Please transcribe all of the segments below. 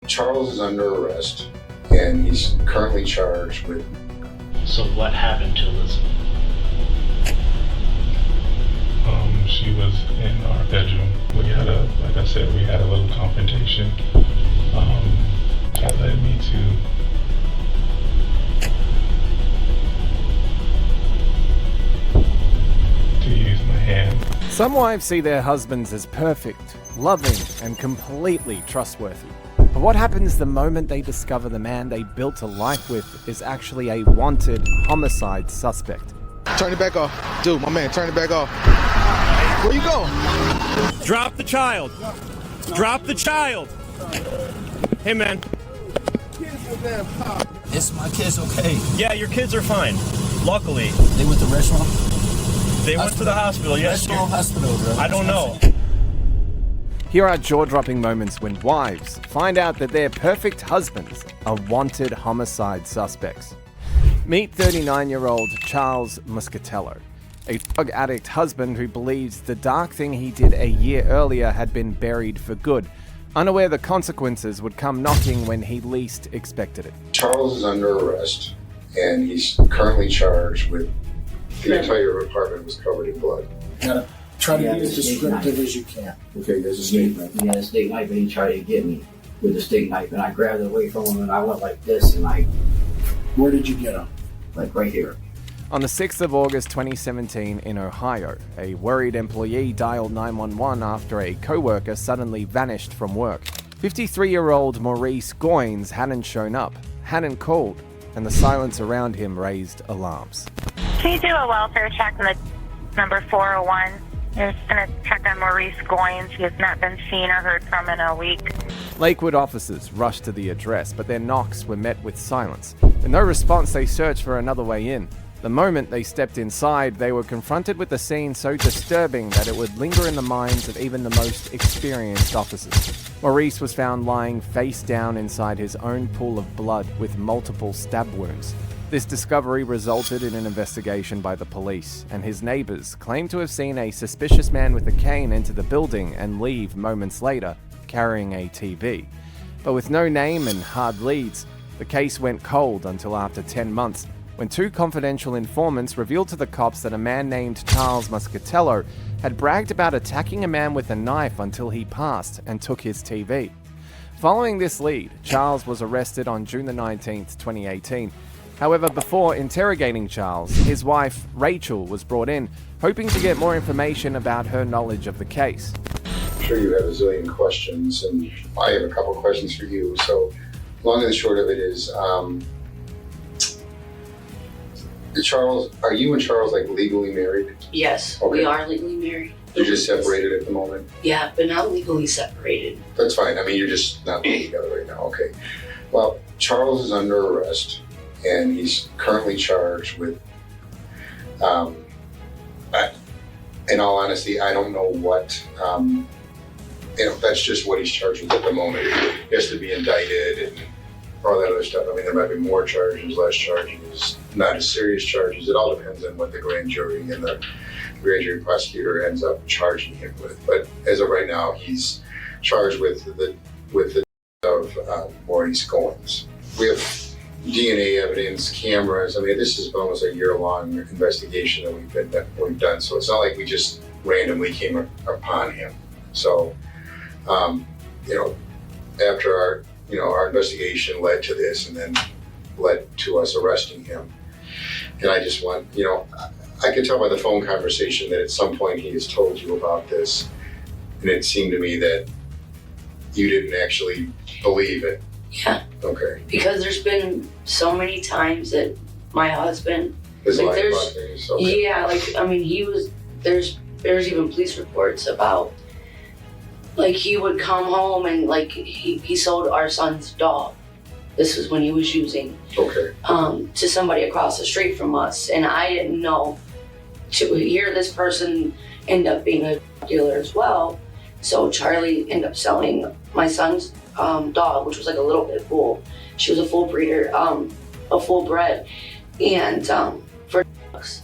Charles is under arrest, and he's currently charged with... So what happened to Elizabeth? She was in our bedroom. We had like I said, we had a little confrontation. That led me to use my hand. Some wives see their husbands as perfect, loving, and completely trustworthy. But what happens the moment they discover the man they built a life with is actually a wanted homicide suspect? Turn it back off. Dude, my man, turn it back off. Where you going? Drop the child. Drop the child. Hey, man. Is my kids okay? Yeah, your kids are fine. Luckily. They went to the restaurant? They went to the hospital, yes. Restaurant, hospital, bro. I don't know. Here are jaw-dropping moments when wives find out that their perfect husbands are wanted homicide suspects. Meet 39-year-old Charles Muscatello, a drug addict husband who believes the dark thing he did a year earlier had been buried for good, unaware the consequences would come knocking when he least expected it. Charles is under arrest, and he's currently charged with... The entire apartment was covered in blood. You gotta try to be as descriptive as you can. Okay, there's a steak knife. He had a steak knife and he tried to get me with the steak knife, and I grabbed it away from him and I went like this, and Where did you get him? like right here. On the 6th of August 2017 in Ohio, a worried employee dialed 911 after a co-worker suddenly vanished from work. 53-year-old Maurice Goins hadn't shown up, hadn't called, and the silence around him raised alarms. Can you do a welfare check on the number 401? You're just going to check on Maurice Goins. He has not been seen or heard from in a week. Lakewood officers rushed to the address, but their knocks were met with silence. With no response, they searched for another way in. The moment they stepped inside, they were confronted with a scene so disturbing that it would linger in the minds of even the most experienced officers. Maurice was found lying face down inside his own pool of blood with multiple stab wounds. This discovery resulted in an investigation by the police, and his neighbors claimed to have seen a suspicious man with a cane enter the building and leave moments later, carrying a TV. But with no name and hard leads, the case went cold until after 10 months, when two confidential informants revealed to the cops that a man named Charles Muscatello had bragged about attacking a man with a knife until he passed and took his TV. Following this lead, Charles was arrested on June the 19th, 2018. However, before interrogating Charles, his wife, Rachel, was brought in, hoping to get more information about her knowledge of the case. I'm sure you have a zillion questions, and I have a couple questions for you. So, long and the short of it is, Charles, are you and Charles like legally married? Yes, Okay. we are legally married. You're just separated at the moment? Yeah, but not legally separated. That's fine. I mean, you're just not living together right now. Okay. Well, Charles is under arrest, and he's currently charged with, in all honesty, I don't know what, that's just what he's charged with at the moment. He has to be indicted and all that other stuff. I mean, there might be more charges, less charges, not as serious charges. It all depends on what the grand jury and the grand jury prosecutor ends up charging him with. But as of right now, he's charged with the of Maurice Goins. We have DNA evidence, cameras. I mean, this is almost a year-long investigation that we've done. So it's not like we just randomly came upon him. So, after our investigation led to this, and then led to us arresting him. And I just want, I could tell by the phone conversation that at some point he has told you about this, and it seemed to me that you didn't actually believe it. Yeah. Okay. Because there's been so many times that my husband, His like, life about things. Okay. yeah, like, I mean, there's even police reports about, like, he would come home and, like, he sold our son's dog. This was when he was using, Okay. to somebody across the street from us. And I didn't know to hear this person end up being a dealer as well. So Charlie ended up selling my son's dog, which was like a little pit bull. She was a full breeder, a full bred, and for dogs.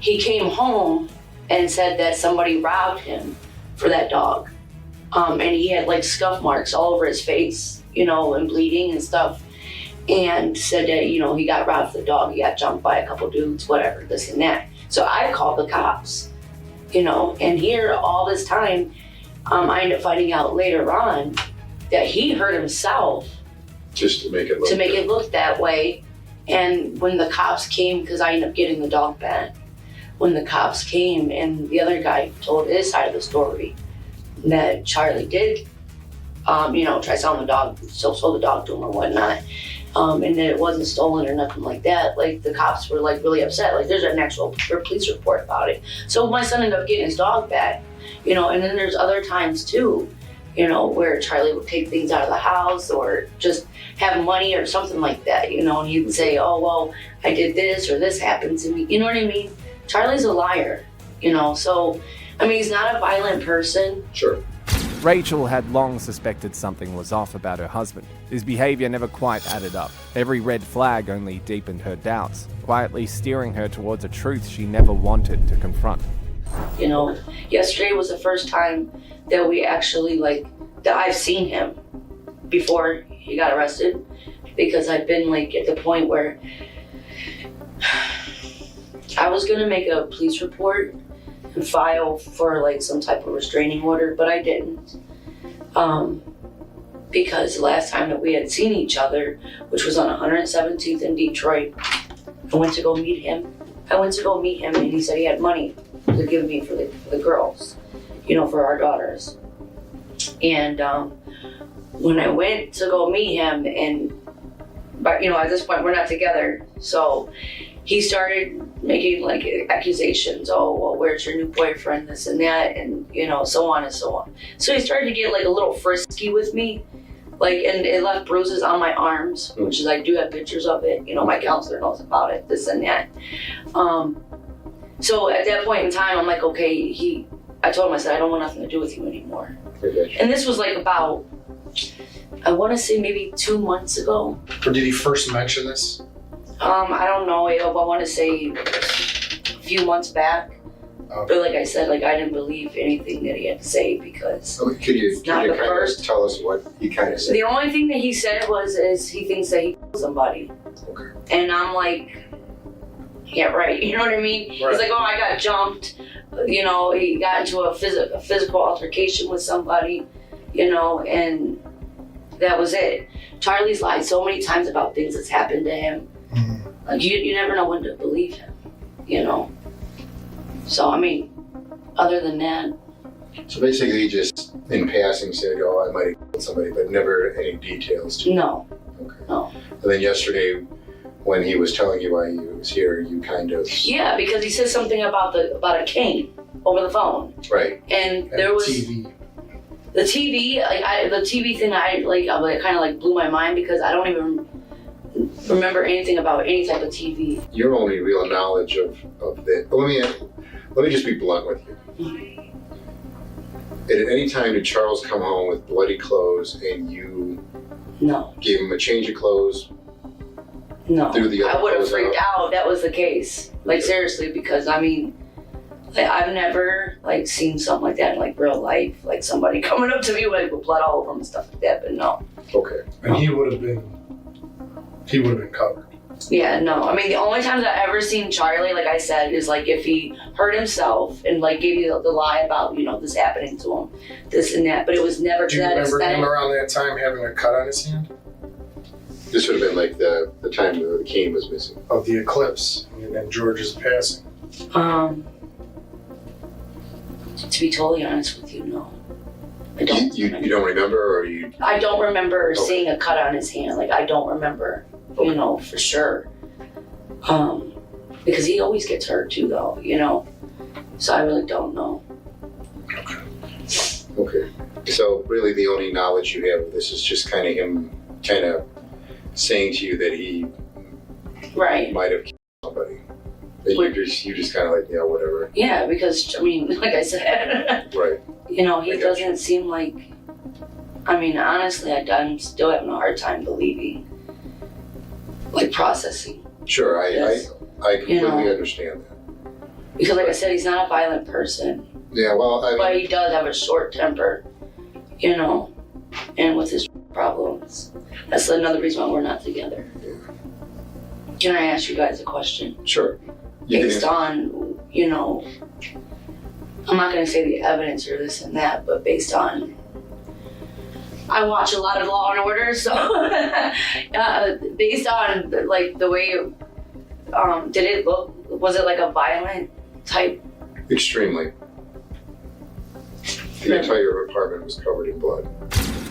He came home and said that somebody robbed him for that dog. And he had like scuff marks all over his face. and bleeding and stuff, and said that, he got robbed of the dog, he got jumped by a couple dudes, whatever, this and that. So I called the cops, and here all this time, I ended up finding out later on that he hurt himself Just to make it look that way. And when the cops came, because I ended up getting the dog back, when the cops came and the other guy told his side of the story, that Charlie did, try selling the dog, sold the dog to him or whatnot, and that it wasn't stolen or nothing like that. Like, the cops were like really upset. Like, there's an actual police report about it. So my son ended up getting his dog back, and then there's other times too, where Charlie would take things out of the house or just have money or something like that, and he would say, oh, well, I did this or this happened to me. You know what I mean? Charlie's a liar, so, he's not a violent person. Sure. Rachel had long suspected something was off about her husband. His behavior never quite added up. Every red flag only deepened her doubts, quietly steering her towards a truth she never wanted to confront. Yesterday was the first time that we actually, that I've seen him before he got arrested, because I've been, at the point where I was gonna make a police report and file for, some type of restraining order, but I didn't. Because the last time that we had seen each other, which was on 117th in Detroit, I went to go meet him, and he said he had money to give me for the girls, for our daughters. And when I went to go meet him, but at this point we're not together, so he started making accusations. Oh, well, where's your new boyfriend? This and that, and so on and so on. So he started to get a little frisky with me, and it left bruises on my arms, which is, I do have pictures of it. My counselor knows about it. This and that. So at that point in time, I'm like, okay. I told him, I said, I don't want nothing to do with you anymore. Okay. And this was about, I want to say maybe 2 months ago. Or did he first mention this? I don't know, I want to say a few months back. Okay. But like I said, I didn't believe anything that he had to say, because Could you kind of tell us what he kind of said? the only thing that he said is he thinks that he killed somebody. Okay. And I'm like, yeah, right. You know what I mean? Right. He's like, oh, I got jumped. He got into a physical altercation with somebody, and that was it. Charlie's lied so many times about things that's happened to him. You never know when to believe him, So, other than that. So basically, he just in passing said, oh, I might have killed somebody, but never any details. No. Okay. No. And then yesterday, when he was telling you why he was here, you kind of... Yeah, because he said something about a cane over the phone. Right. And there was... TV. The TV, the TV thing, it kind of blew my mind, because I don't even remember anything about any type of TV. Your only real knowledge of that... Let me just be blunt with you. At any time did Charles come home with bloody clothes and you No. gave him a change of clothes? No. Threw the other I would have clothes freaked out if that was the case. Seriously, because I've never seen something like that in real life. Somebody coming up to me with blood all over him and stuff like that, but no. Okay. And he would have been covered. Yeah, no. The only times I've ever seen Charlie, like I said, is if he hurt himself and gave you the lie about, this happening to him, this and that. But it was never Do to you that remember extent. him around that time having a cut on his hand? This would have been the time the cane was missing. Of the eclipse and George's passing. To be totally honest with you, no. I don't. You don't remember, or you? I don't remember Okay. seeing a cut on his hand. I don't remember, for sure. Because he always gets hurt too, though, So I really don't know. Okay. So really, the only knowledge you have of this is just kind of him, saying to you that he Right. might have killed somebody. That you just kind of yeah, whatever. Yeah, because like I said, Right. he doesn't seem like. Honestly, I'm still having a hard time believing, processing. Sure, Yes. I completely understand that. Because, like I said, he's not a violent person, Yeah, well, but he does have a short temper, and with his problems. That's another reason why we're not together. Can I ask you guys a question? Sure. Based on, you know, I'm not going to say the evidence or this and that, but based on, I watch a lot of Law and Order, so based on like the way, did it look, was it like a violent type? Extremely. The entire apartment was covered in blood.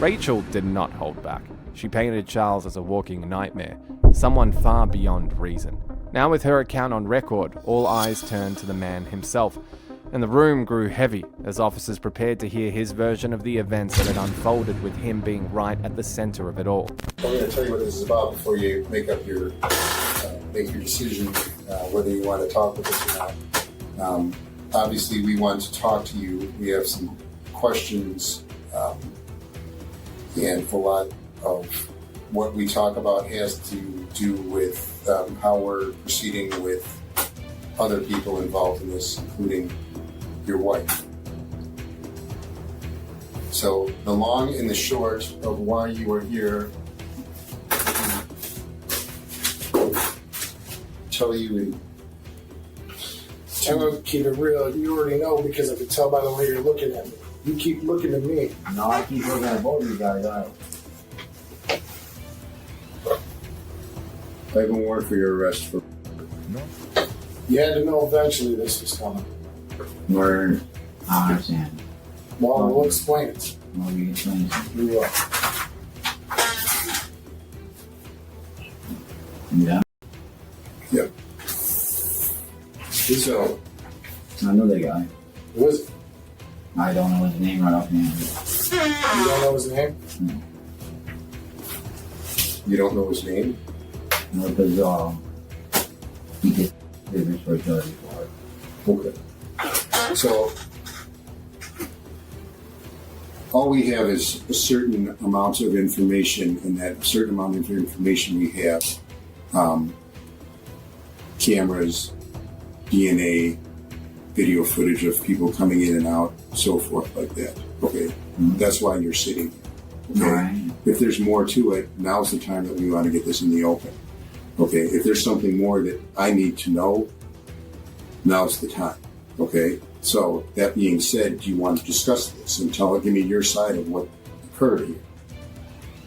Rachel did not hold back. She painted Charles as a walking nightmare, someone far beyond reason. Now with her account on record, all eyes turned to the man himself, and the room grew heavy as officers prepared to hear his version of the events that had unfolded, with him being right at the center of it all. I'm going to tell you what this is about before you make up your decision whether you want to talk with us or not. Obviously, we want to talk to you. We have some questions, and a lot of what we talk about has to do with how we're proceeding with other people involved in this, including your wife. So the long and the short of why you are here, tell you in. I'm gonna keep it real. You already know because I can tell by the way you're looking at me. You keep looking at me. No, I keep looking at both of you guys. I have a warrant for your arrest for. You had to know eventually this was coming. Word. I understand. Well, we'll explain it. Well, you explain it. We will. Yeah. Yep. So, I know that guy. Who is it? I don't know his name right offhand. You don't know his name? No. you don't know his name? No, because he did business for each other before. Okay. So, all we have is a certain amount of information, and that certain amount of information we have, cameras, DNA, video footage of people coming in and out, so forth like that. Okay, that's why you're sitting here. Okay? Right. If there's more to it, now's the time that we want to get this in the open. Okay, if there's something more that I need to know, now's the time. Okay, so that being said, do you want to discuss this and give me your side of what occurred here?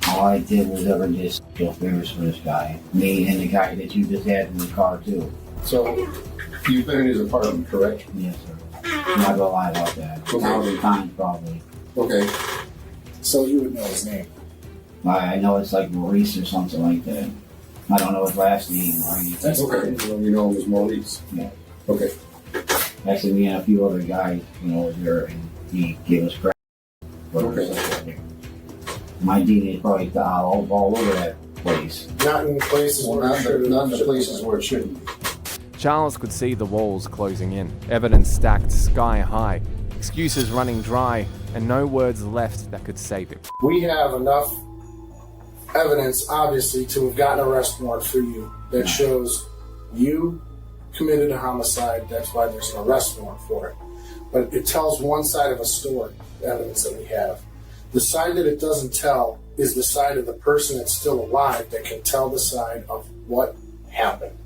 All I did was ever just feel favors for this guy. Me and the guy that you just had in the car too. So, you've been in his apartment, correct? Yes, sir. I'm not gonna lie about that. Okay. 1,000 times probably. Okay. So you would know his name. I know it's like Maurice or something like that. I don't know his last name or anything. That's okay. Well, you know him as Maurice. Yeah. Okay. Actually, me and a few other guys, was there, and he gave us credit. Okay. My DNA is probably all over that place. Not in places Well, where not it should in the places where it shouldn't be. Charles could see the walls closing in, evidence stacked sky high, excuses running dry, and no words left that could save him. We have enough evidence, obviously, to have gotten an arrest warrant for you that shows you committed a homicide. That's why there's an arrest warrant for it. But it tells one side of a story, the evidence that we have. The side that it doesn't tell is the side of the person that's still alive that can tell the side of what happened,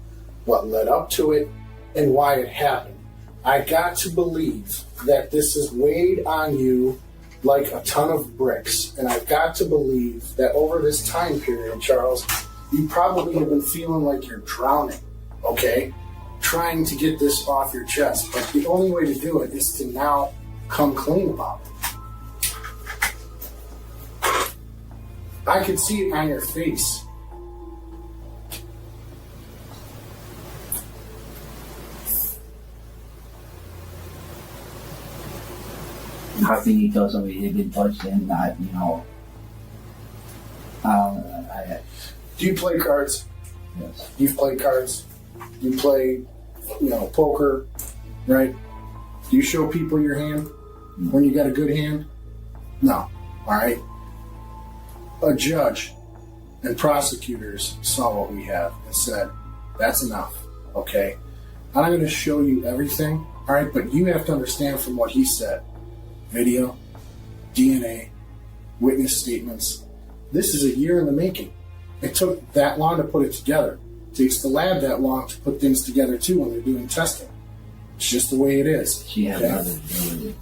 what led up to it, and why it happened. I got to believe that this is weighed on you like a ton of bricks. And I've got to believe that over this time period, Charles, you probably have been feeling like you're drowning, okay? Trying to get this off your chest. But the only way to do it is to now come clean about it. I could see it on your face. How can you tell somebody they've been touched and not, Do you play cards? Yes. You've played cards. You play, poker, right? Do you show people your hand when you got a good hand? No. All right. A judge and prosecutors saw what we have and said, that's enough, okay? I'm going to show you everything, all right? But you have to understand from what he said, video, DNA, witness statements, This is a year in the making. It took that long to put it together. It takes the lab that long to put things together too when they're doing testing. It's just the way it is. She had okay? nothing to do with it.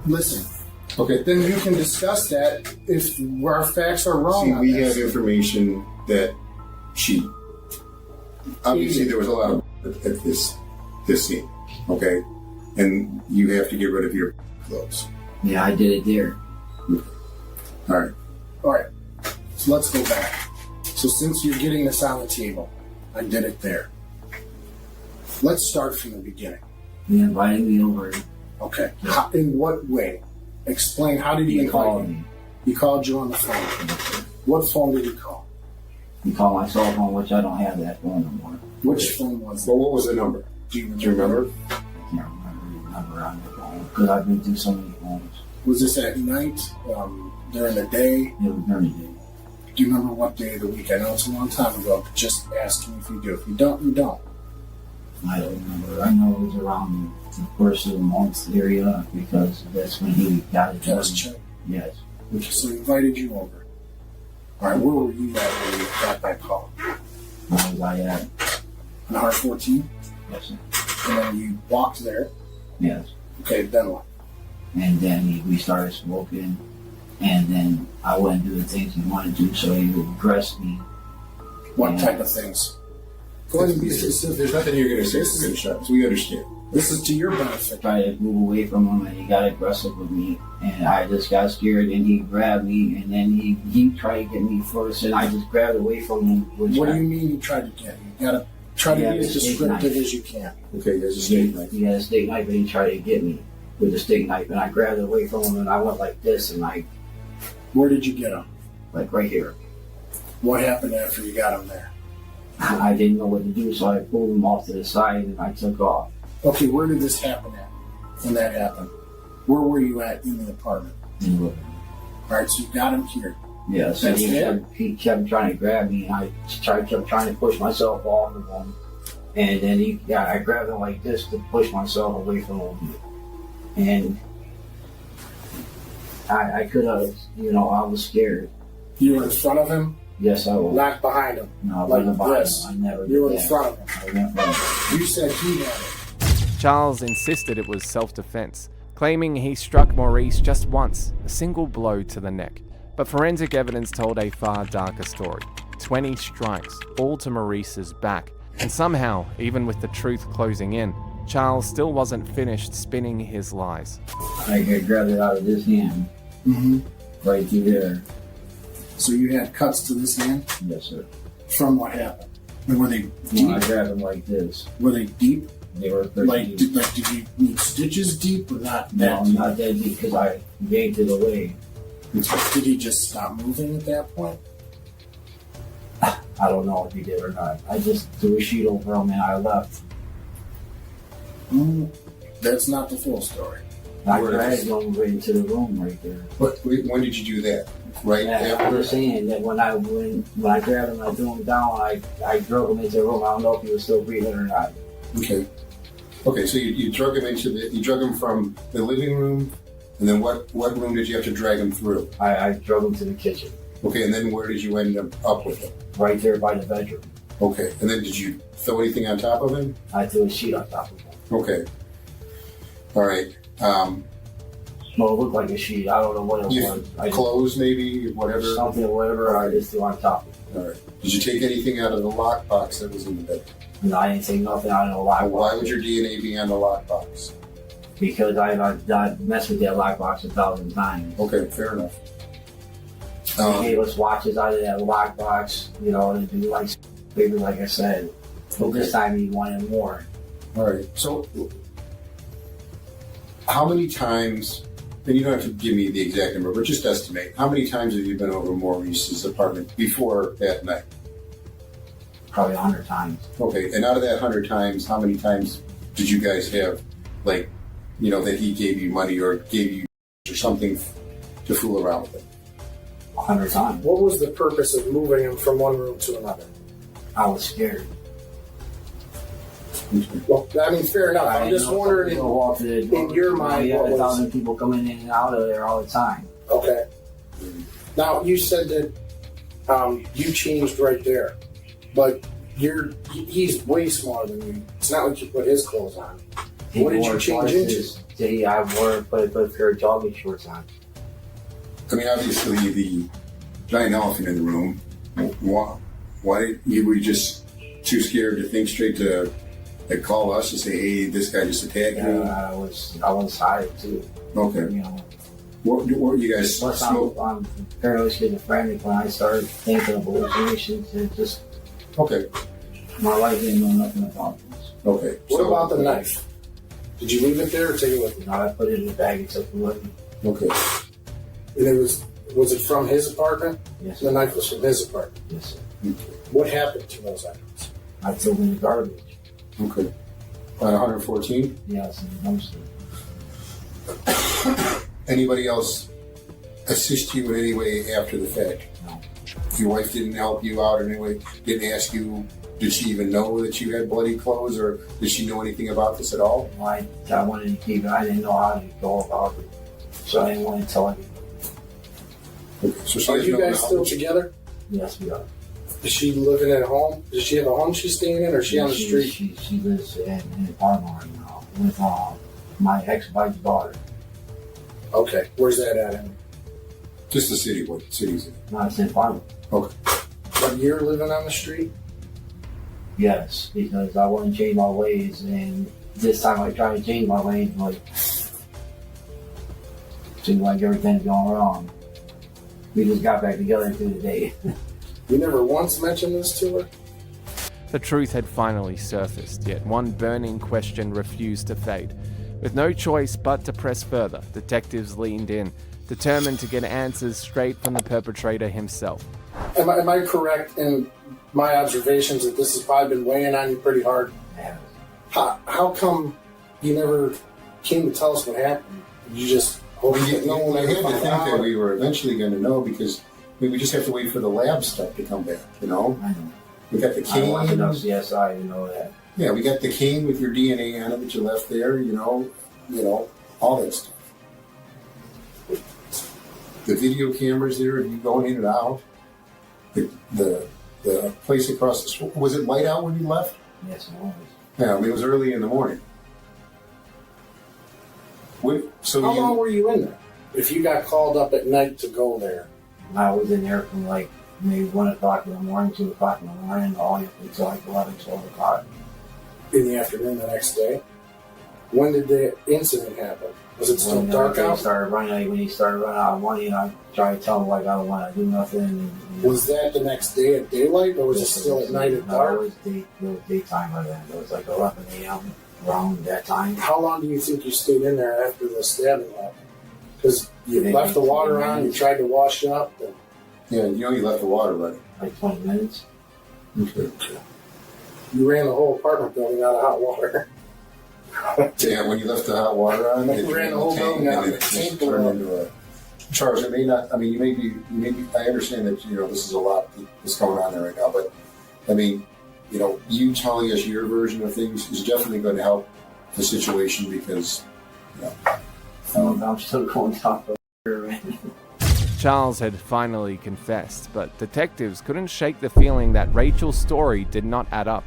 Listen, Okay. then you can discuss that if our facts are wrong. See, on we this. have information that she. Obviously, there was a lot of at this scene. Okay, and you have to get rid of your clothes. Yeah, I did it there. All right. All right. So let's go back. So since you're getting this on the table, I did it there. Let's start from the beginning. He invited me over. Okay. How, in what way? Explain. How did he invite called you? me. He called you on the phone. What phone did he call? He called my cell phone, which I don't have that phone no more. Which phone was it? Well, what was the number? Do you Do you remember? I can't remember the number on the phone because I've been through so many phones. Was this at night? During the day? It was during the day. Do you remember what day of the week? I know it's a long time ago, but just asking if you do. If you don't, you don't. I don't remember. I know it was around the first of the month area because that's when he got it. Just check. Yes. Okay, so he invited you over. All right, where were you at when you got that call? Where was I at? On R14? Yes, sir. And then you walked there. Yes. Okay, then what? And then we started smoking. And then I wouldn't do the things he wanted to, so he would aggress me. What Yeah. type of things? Go ahead and be specific. There's nothing you're going to say. This is so we understand. This is to your benefit. Tried to move away from him, and he got aggressive with me. And I just got scared, and he grabbed me, and then he tried to get me first, and I just grabbed away from him. What do you mean you tried to get? You gotta try to be as descriptive as you can. Okay, there's a steak knife. He had a steak knife, and he tried to get me with the steak knife, and I grabbed it away from him, and I went like this, and Where did you get him? like right here. What happened after you got him there? I didn't know what to do, so I pulled him off to the side, and I took off. Okay, where did this happen at? When that happened? Where were you at in the apartment? In the living room. All right, so you got him here. Yeah, so That's it? he kept trying to grab me, and I kept trying to push myself off of him. And then I grabbed him like this to push myself away from him. And I could have, I was scared. You were in front of him? Yes, I was. Not behind him. No, I like wasn't behind this. him. I never You were did in that. front of him. I went in front of him. You said he had it. Charles insisted it was self-defense, claiming he struck Maurice just once, a single blow to the neck. But forensic evidence told a far darker story. 20 strikes, all to Maurice's back. And somehow, even with the truth closing in, Charles still wasn't finished spinning his lies. I grabbed it out of his hand, Mm-hmm. right through there. So you had cuts to this hand? Yes, sir. From what happened? And were they No, I deep? grabbed him like this. Were they deep? They were pretty Like, deep. did you need stitches deep or not No, that deep? not that deep because I yanked it away. Did he just stop moving at that point? I don't know if he did or not. I just threw a sheet over him and I left. That's not the full story. I dragged him right into the room right there. Wait, when did you do that? Right And I'm after? just saying that when I grabbed him, I threw him down. I drove him into the room. I don't know if he was still breathing or not. Okay. Okay, so you drug him you drug him from the living room, and then what room did you have to drag him through? I drove him to the kitchen, Okay, and then where did you end up with him? right there by the bedroom. Okay, and then did you throw anything on top of him? I threw a sheet on top of him. Okay. All right. No, it looked like a sheet. I don't know what it was. Clothes maybe, whatever? Whatever. I just threw on top of him. All right. Did you take anything out of the lockbox that was in the bedroom? No, I didn't take nothing out of the lockbox. Why would your DNA be on the lockbox? Because I messed with that lockbox 1,000 times. Okay, fair enough. They gave us watches out of that lockbox, and do like favors, like I said. But this time he wanted more. All right. So, how many times? And you don't have to give me the exact number, but just estimate. How many times have you been over Maurice's apartment before that night? Probably 100 times. Okay, and out of that 100 times, how many times did you guys have, that he gave you money or gave you or something to fool around with it? 100 times. What was the purpose of moving him from one room to another? I was scared. Well, I mean, fair enough. I'm just wondering, in your mind, you have what was... 1,000 people coming in and out of there all the time. Okay. Now, you said that You changed right there. But he's way smaller than you. It's not like you put his clothes on. What did you change into? I put a pair of jogging shorts on. I mean, obviously, the giant elephant in the room. Why were you just too scared to think straight to call us and say, "Hey, this guy just attacked you"? I was high too. Okay. You know. What were you guys smoke? I'm paranoid schizophrenic. When I started thinking of hallucinations, it just Okay. my life didn't know nothing about this. Okay. What about the knife? Did you leave it there or take it with you? No, I put it in the bag and took it with me. Okay. And it was it from his apartment? Yes. The knife was from his apartment. Yes, sir. What happened to those items? I threw them in the garbage. Okay. On 114? Yes, in the dumpster. Anybody else assist you in any way after the fact? No. Your wife didn't help you out in any way? Didn't ask you, did she even know that you had bloody clothes, or did she know anything about this at all? I wanted to keep it. I didn't know how to go about it. So I didn't want to tell anybody. Okay. So she Are has you no guys still knowledge? together? Yes, we are. Is she living at home? Does she have a home she's staying in, or is she on the street? She lives in an apartment right now with my ex-wife's daughter. Okay, where's that at? Just the city. What city's it? Not it's in Farmville. Okay. But you're living on the street? Yes, because I want to change my ways, and this time I try to change my ways, like seems like everything's going wrong. We just got back together today. You never once mentioned this to her? The truth had finally surfaced, yet one burning question refused to fade. With no choice but to press further, detectives leaned in, determined to get answers straight from the perpetrator himself. Am I correct in my observations that this has probably been weighing on you pretty hard? Yeah. How come you never came to tell us what happened? You just hope that no one I ever had to found think out? that we were eventually going to know, because we just have to wait for the lab stuff to come back, you know? I know. We got the I don't want cane. enough CSI to know that. Yeah, we got the cane with your DNA on it that you left there, you know, all that stuff. The video cameras there, you going in and out. The place across the street, was it light out when you left? Yes, it was. Yeah, I mean, it was early in the morning. How long were you in there? If you got called up at night to go there? I was in there from like maybe 1 o'clock in the morning, 2 o'clock in the morning, all the way until like 11, 12 o'clock. In the afternoon the next day? When did the incident happen? Was it still dark out? When he started running out of money, and I tried to tell him like I don't want to do nothing. And, was that the next day at daylight, or was it still at night at dark? It was daytime by then. It was like 11 a.m. around that time. How long do you think you stayed in there after the stabbing happened? Because you left the water on, you tried to wash up. And... Yeah, you left the water running. Like 20 minutes. Okay. You ran the whole apartment building out of hot water. Yeah, when you left the hot water on, you ran the whole building out of it turned into a Charles. It may not. I mean, you may be. I understand that this is a lot that's going on there right now, but I mean, you telling us your version of things is definitely going to help the situation, because I'm still going top of her. Charles had finally confessed, but detectives couldn't shake the feeling that Rachel's story did not add up.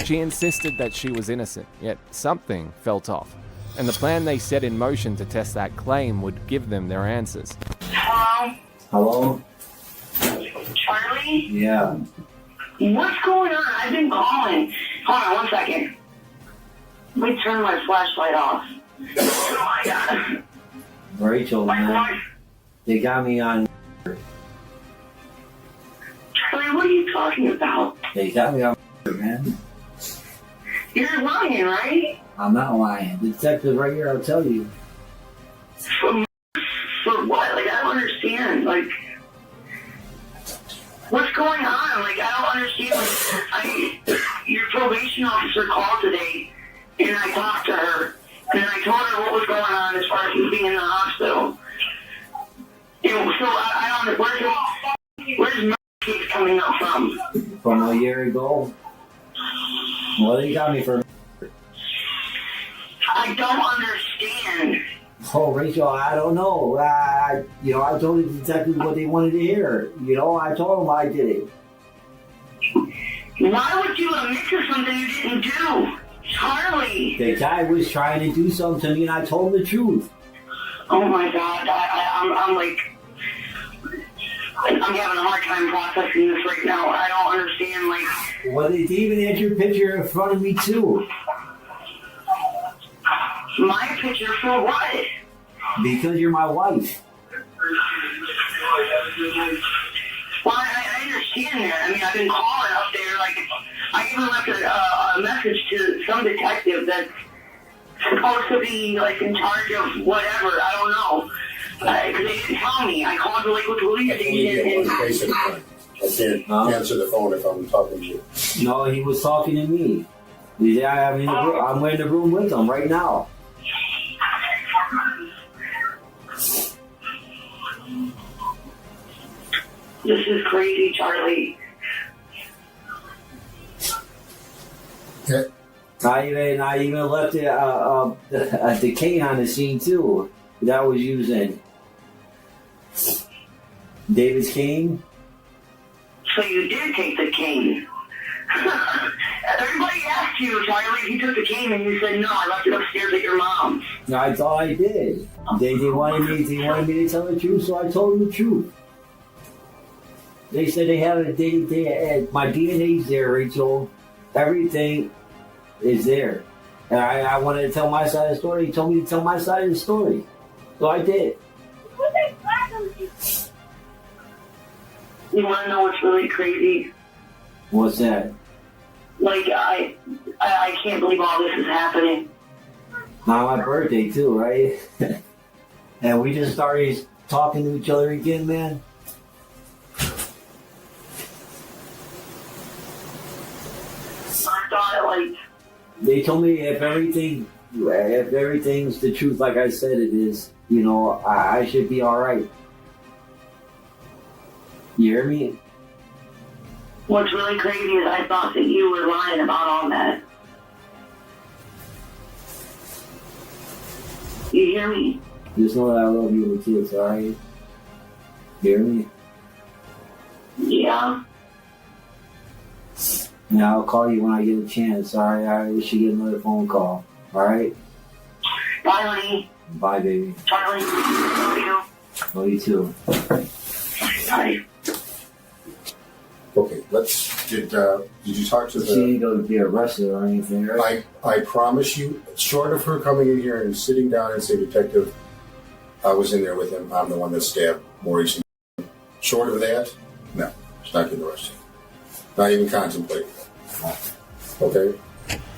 She insisted that she was innocent, yet something felt off, and the plan they set in motion to test that claim would give them their answers. Hello? Hello? Charlie? Yeah. What's going on? I've been calling. Hold on 1 second. Let me turn my flashlight off. Oh my god. Rachel, man. They got me on. Charlie, what are you talking about? They got me on, man. You're lying, right? I'm not lying. The detective right here, I'll tell you. For what? Like, I don't understand. Like, what's going on? Like, I don't understand. Your probation officer called today, and I talked to her, and I told her what was going on as far as you being in the hospital. So I don't know, where's my case coming up from? From a year ago? Well, they got me for... I don't understand. Oh, Rachel, I don't know. I told the detective what they wanted to hear. I told them I did it. Why would you admit to something you didn't do? Charlie! The guy was trying to do something to me, and I told him the truth. Oh my God, I'm like, I'm having a hard time processing this right now. I don't understand, like... Well, they even had your picture in front of me, too. My picture for what? Because you're my wife. Well, I understand that. I mean, I've been calling up there, like, I even left a message to some detective that's supposed to be, like, in charge of whatever. I don't know. Because they didn't tell me. I called the local police station and... I can't answer the phone if I'm talking to you. No, he was talking to me. I'm in the room with him right now. This is crazy, Charlie. Yeah. I even left the cane on the scene too. That I was using. David's cane. So you did take the cane. Everybody asked you, Charlie, if you took the cane, and you said no. I left it upstairs at your mom's. I thought I did. They wanted me to tell the truth, so I told them the truth. They said they had my DNA's there, Rachel. Everything is there. And I wanted to tell my side of the story. He told me to tell my side of the story. So I did. You want to know what's really crazy? What's that? Like, I can't believe all this is happening. On my birthday, too, right? And we just started talking to each other again, man. I thought, like... They told me if everything's the truth, like I said it is, I should be all right. You hear me? What's really crazy is I thought that you were lying about all that. You hear me? Just know that I love you with kids, all right? You hear me? Yeah. Now I'll call you when I get a chance, all right? I should get another phone call, all right? Bye, honey. Bye, baby. Charlie, love you. Love you too. Bye. Okay, did you talk to She ain't gonna be arrested or anything, right? I promise you, short of her coming in here and sitting down and saying, Detective, I was in there with him, I'm the one that stabbed Maurice. Short of that, no, she's not getting arrested. Not even contemplating. Okay?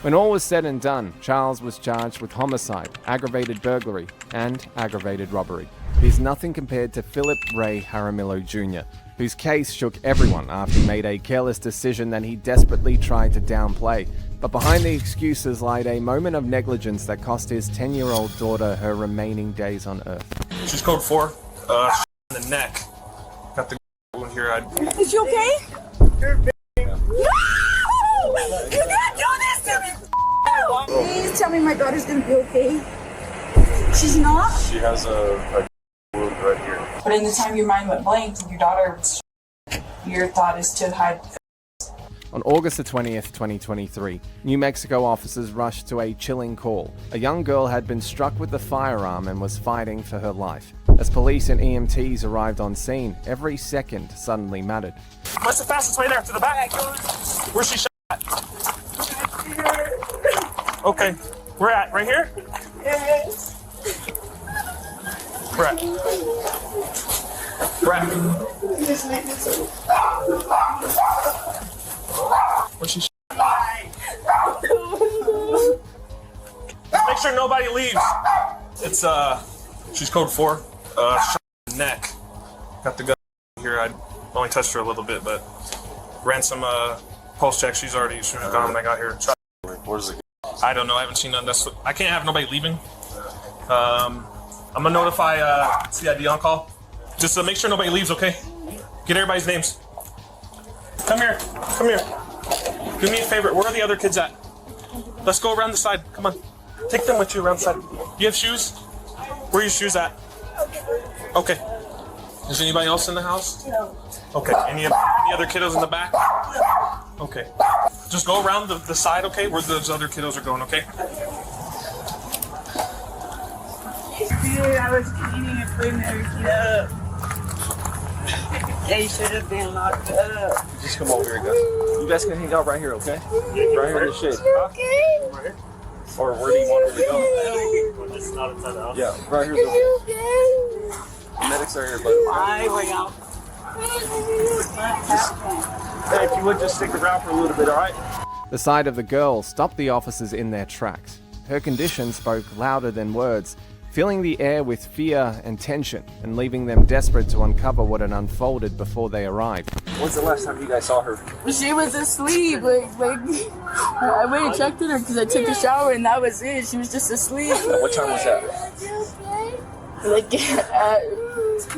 When all was said and done, Charles was charged with homicide, aggravated burglary, and aggravated robbery. He's nothing compared to Philip Ray Jaramillo Jr., whose case shook everyone after he made a careless decision that he desperately tried to downplay. But behind the excuses lied a moment of negligence that cost his 10-year-old daughter her remaining days on Earth. She's code 4, in the neck. Got the one here. Is she okay? No! You can't do this to me! Please tell me my daughter's gonna be okay. She's not? She has a wound right here. But in the time your mind went blank and your daughter was your thought is to hide. On August the 20th, 2023, New Mexico officers rushed to a chilling call. A young girl had been struck with a firearm and was fighting for her life. As police and EMTs arrived on scene, every second suddenly mattered. What's the fastest way there? To the back? Where's she shot at? Okay. Where at? Right here? Yes. Where at? Where at? Where's she shot at? Make sure nobody leaves. It's, she's code 4. Shot in the neck. Got the gun here. I only touched her a little bit, but ran some, pulse checks. She's gone when I got here. Shot. Where's the gun? I don't know. I haven't seen none. I can't have nobody leaving. I'm gonna notify CID on call. Just make sure nobody leaves, okay? Get everybody's names. Come here. Come here. Do me a favor. Where are the other kids at? Let's go around the side. Come on. Take them with you around the side. You have shoes? Where are your shoes at? Okay. Is anybody else in the house? No. Okay. Any other kiddos in the back? Okay. Just go around the side, okay, where those other kiddos are going, okay? Dude, I was cleaning and putting everything up. They should have been locked up. Just come over here, guys. You guys can hang out right here, okay? Right here in the shade. Okay. Or where do you want her to go? Just not inside the house. Yeah, right here's the medics are here, but I went out. hey, if you would just stick around for a little bit, all right? The sight of the girl stopped the officers in their tracks. Her condition spoke louder than words, filling the air with fear and tension, and leaving them desperate to uncover what had unfolded before they arrived. When's the last time you guys saw her? She was asleep. Like I went and checked on her because I took a shower and that was it. She was just asleep. What time was that? Like at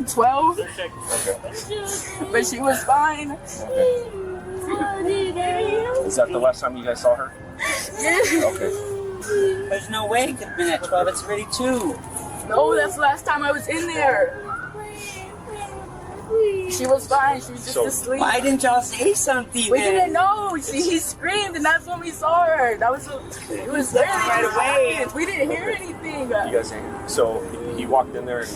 12. Okay. But she was fine. Okay. Is that the last time you guys saw her? Yeah. Okay. There's no way it could have been at 12. It's already 2. No, that's the last time I was in there. She was fine. She was just asleep. Why didn't y'all say something? We didn't know. He screamed, and that's when we saw her. That was it was literally right away. We didn't hear anything. You guys ain't. So he walked in there and.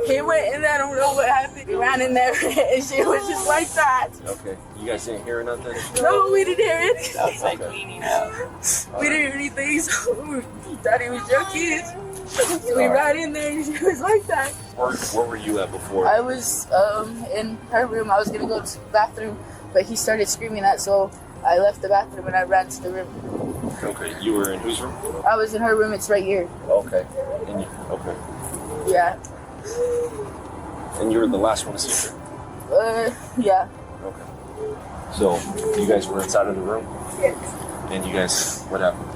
He went in there. I don't know what happened. He ran in there, and she was just like that. Okay. You guys didn't hear nothing? No, we didn't hear it. Outside cleaning up. We didn't hear anything, so we thought he was joking. So we ran in there, and she was like that. Where were you at before? I was in her room. I was gonna go to the bathroom, but he started screaming that, so I left the bathroom and I ran to the room. Okay. You were in whose room? I was in her room. It's right here. Okay. Okay. Yeah. And you were the last one to see her? Yeah. Okay. So, you guys were inside of the room? Yes. And you guys, what happened?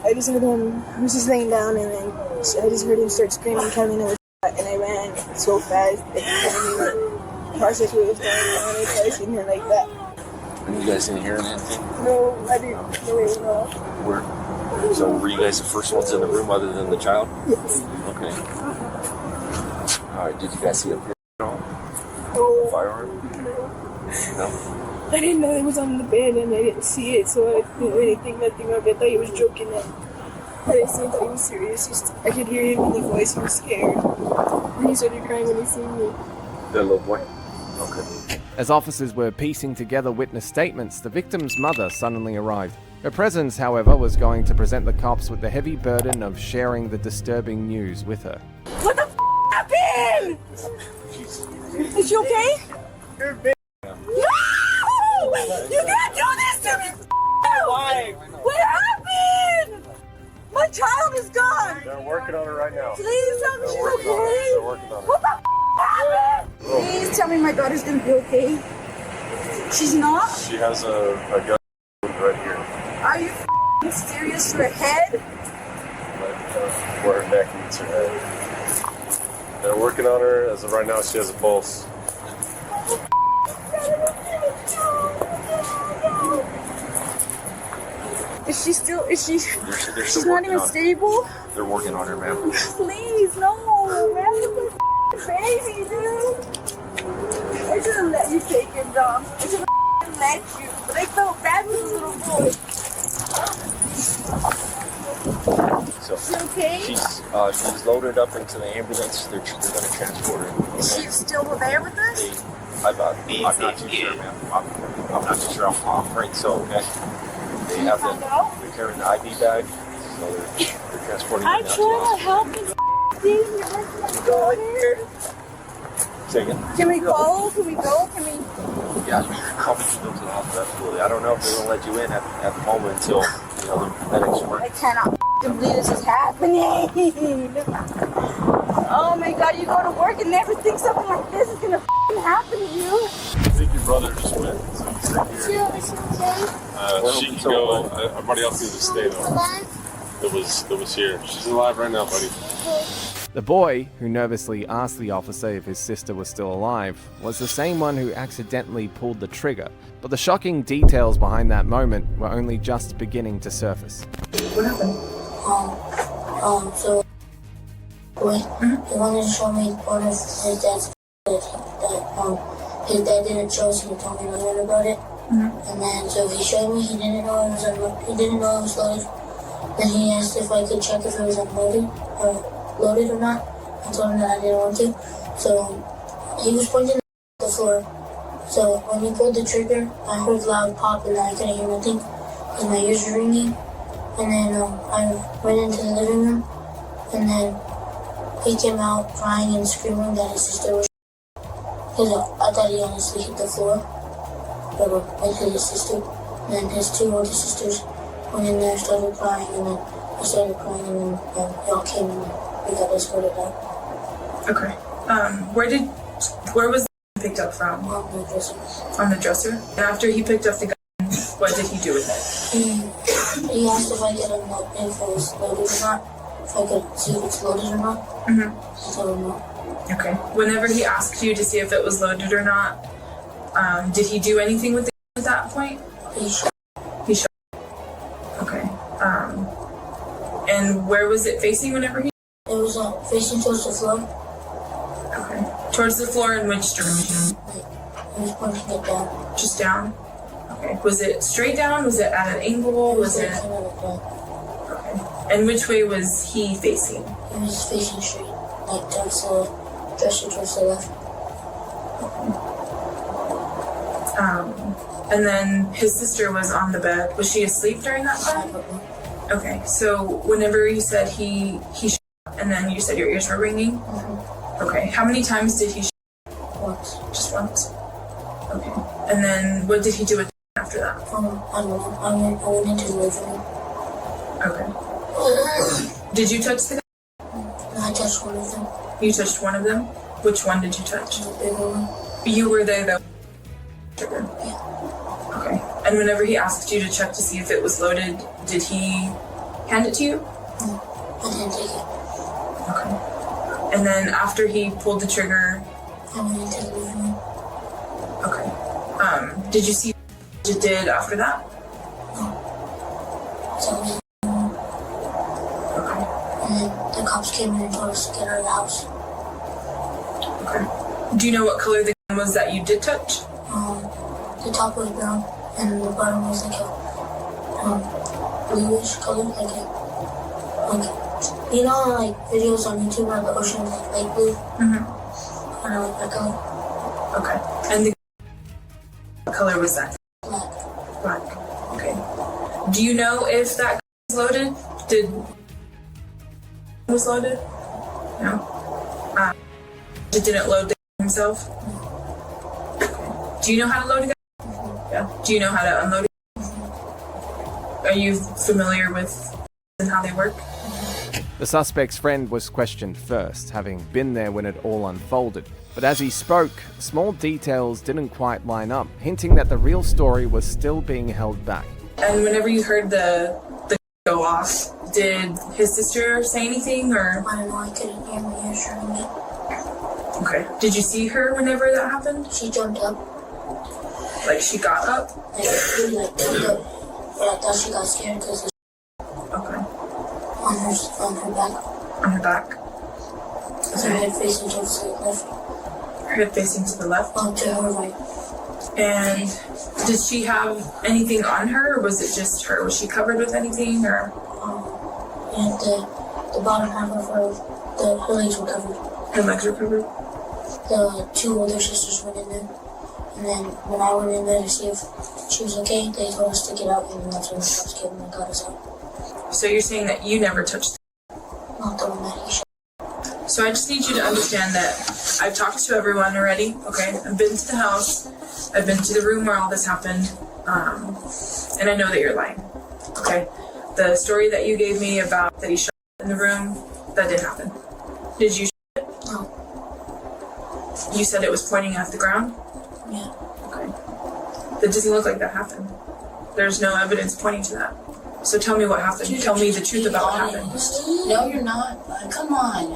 I just heard him, he was just laying down, and then I just heard him start screaming, telling me it was and I ran so fast, I couldn't even process what was going on, and I was in here like that. And you guys didn't hear anything? No, I didn't really know. So, were you guys the first ones in the room other than the child? Yes. Okay. Alright, did you guys see a pistol? No. Firearm? No? I didn't know it was on the bed, and I didn't see it, so I didn't really think nothing of it. I thought he was joking, and I didn't see that he was serious. I could hear him in the voice, he was scared. And he started crying when he seen me. That little boy? Okay. As officers were piecing together witness statements, the victim's mother suddenly arrived. Her presence, however, was going to present the cops with the heavy burden of sharing the disturbing news with her. What the happened? Is she okay? No! You can't do this to me! Why? What happened? My child is gone! They're working on her right now. Please tell me she's okay! They're working on her. What the happened? Please tell me my daughter's gonna be okay. She's not? She has a gun right here. Are you serious? Her head? Where her neck meets her head. They're working on her. As of right now, she has a pulse. Is she still, is she, They're she's not even stable? They're working on her, ma'am. Please, no, man, that's my baby, dude. I should've let you take him, Dom. I should've let you, but I felt bad with the little boy. So, Is she okay? she's loaded up into the ambulance. They're going to transport her. Is she still there with us? I'm not too sure, ma'am. I'm not too sure. I'm afraid so, okay? They have they're carrying the ID bag, so they're transporting her I now tried to help him. Say again? Can we go? Can we go? Can we? Yeah, I'll be go to the hospital, absolutely. I don't know if they're going to let you in at the moment until, the medics work. I cannot believe this is happening. Oh my God, you go to work and never think something like this is gonna happen to you. I think your brother just went. So he's here. Is she okay? She can go. Everybody else needs to stay though. That was here. She's alive right now, buddy. The boy, who nervously asked the officer if his sister was still alive, was the same one who accidentally pulled the trigger, but the shocking details behind that moment were only just beginning to surface. What happened? So boy. He wanted to show me one of his dad's that his dad didn't show us. He told me nothing about it. And then so he showed me. He didn't know it was loaded. Then he asked if I could check if it was unloaded or loaded or not. I told him that I didn't want to. So he was pointing at the floor. So when he pulled the trigger, I heard loud pop and I couldn't hear nothing because my ears were ringing. And then I went into the living room, and then he came out crying and screaming that his sister was because I thought he honestly hit the floor. But I hit his sister. And then his two older sisters went in there, started crying, and then I started crying, and then y'all came and we got escorted out. Okay. Where was the picked up from? On the dresser. On the dresser? And after he picked up the gun, what did he do with it? He asked if I could unload if it was loaded or not. If I could see if it's loaded or not. I told him no. Okay. Whenever he asked you to see if it was loaded or not, did he do anything with it at that point? He shot. He shot. Okay. And where was it facing whenever he? It was facing towards the floor. Okay. Towards the floor in which direction? He was pointing it down. Just down? Okay. Was it straight down? Was it at an angle? Was it? Kind of like that. Okay. And which way was he facing? He was facing straight, like towards the dresser towards the left. And then his sister was on the bed. Was she asleep during that time? Okay, so whenever you said he shot, and then you said your ears were ringing? Okay, how many times did he shoot? Once. Just once? Okay, and then what did he do with it after that? I don't know. I went into the living room. Okay. Did you touch the gun? No, I touched one of them. You touched one of them? Which one did you touch? The bigger one. You were there though? Yeah. Okay. And whenever he asked you to check to see if it was loaded, did he hand it to you? No, I didn't take it. Okay. And then after he pulled the trigger, I went into the living room. okay. Did you see what it did after that? No. So I was in the room. Okay. And then the cops came in and told us to get out of the house. Okay. Do you know what color the gun was that you did touch? The top was brown and the bottom was like a bluish color, like you know, like videos on YouTube where the ocean is like light blue. Kind of like that color. Okay. And the what color was that? Black. Black. Okay. Do you know if that gun was loaded? Was loaded? No. It didn't load the gun himself? Okay. Do you know how to load a gun? Yeah. Do you know how to unload it? Are you familiar with how they work? The suspect's friend was questioned first, having been there when it all unfolded. But as he spoke, small details didn't quite line up, hinting that the real story was still being held back. And whenever you heard the go off, did his sister say anything or? I don't know, I couldn't hear my ears ringing. Okay. Did you see her whenever that happened? She jumped up. Like she got up? Like jumped up. But I thought she got scared because of okay. On her back. On her back? With her head facing towards the left. Her head facing to the left? Oh, to her right. And did she have anything on her, or was it just her? Was she covered with anything, or? Yeah, the bottom half of her legs were covered. Her legs were covered? The two older sisters went in there. And then when I went in there to see if she was okay, they told us to get out, and that's when the cops came and got us out. So you're saying that you never touched Not the one that he shot. So I just need you to understand that I've talked to everyone already, okay? I've been to the house, I've been to the room where all this happened, and I know that you're lying, okay? The story that you gave me about that he shot in the room, that didn't happen. Did you shoot it? No. You said it was pointing at the ground? Yeah. Okay. That doesn't look like that happened. There's no evidence pointing to that. So tell me what happened. Tell me the truth about what happened. No, you're not. Come on.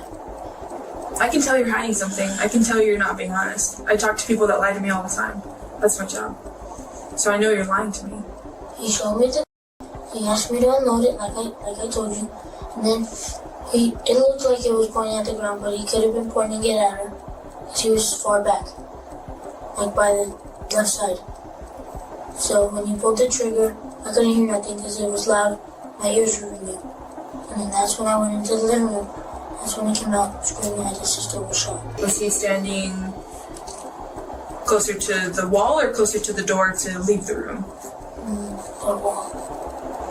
I can tell you're hiding something. I can tell you're not being honest. I talk to people that lie to me all the time. That's my job. So I know you're lying to me. He showed me he asked me to unload it like I told you. And then It looked like it was pointing at the ground, but he could have been pointing it at her, because he was far back, like by the left side. So when he pulled the trigger, I couldn't hear nothing because it was loud. My ears were ringing. And then that's when I went into the living room. That's when he came out screaming that his sister was shot. Was he standing closer to the wall or closer to the door to leave the room? The wall.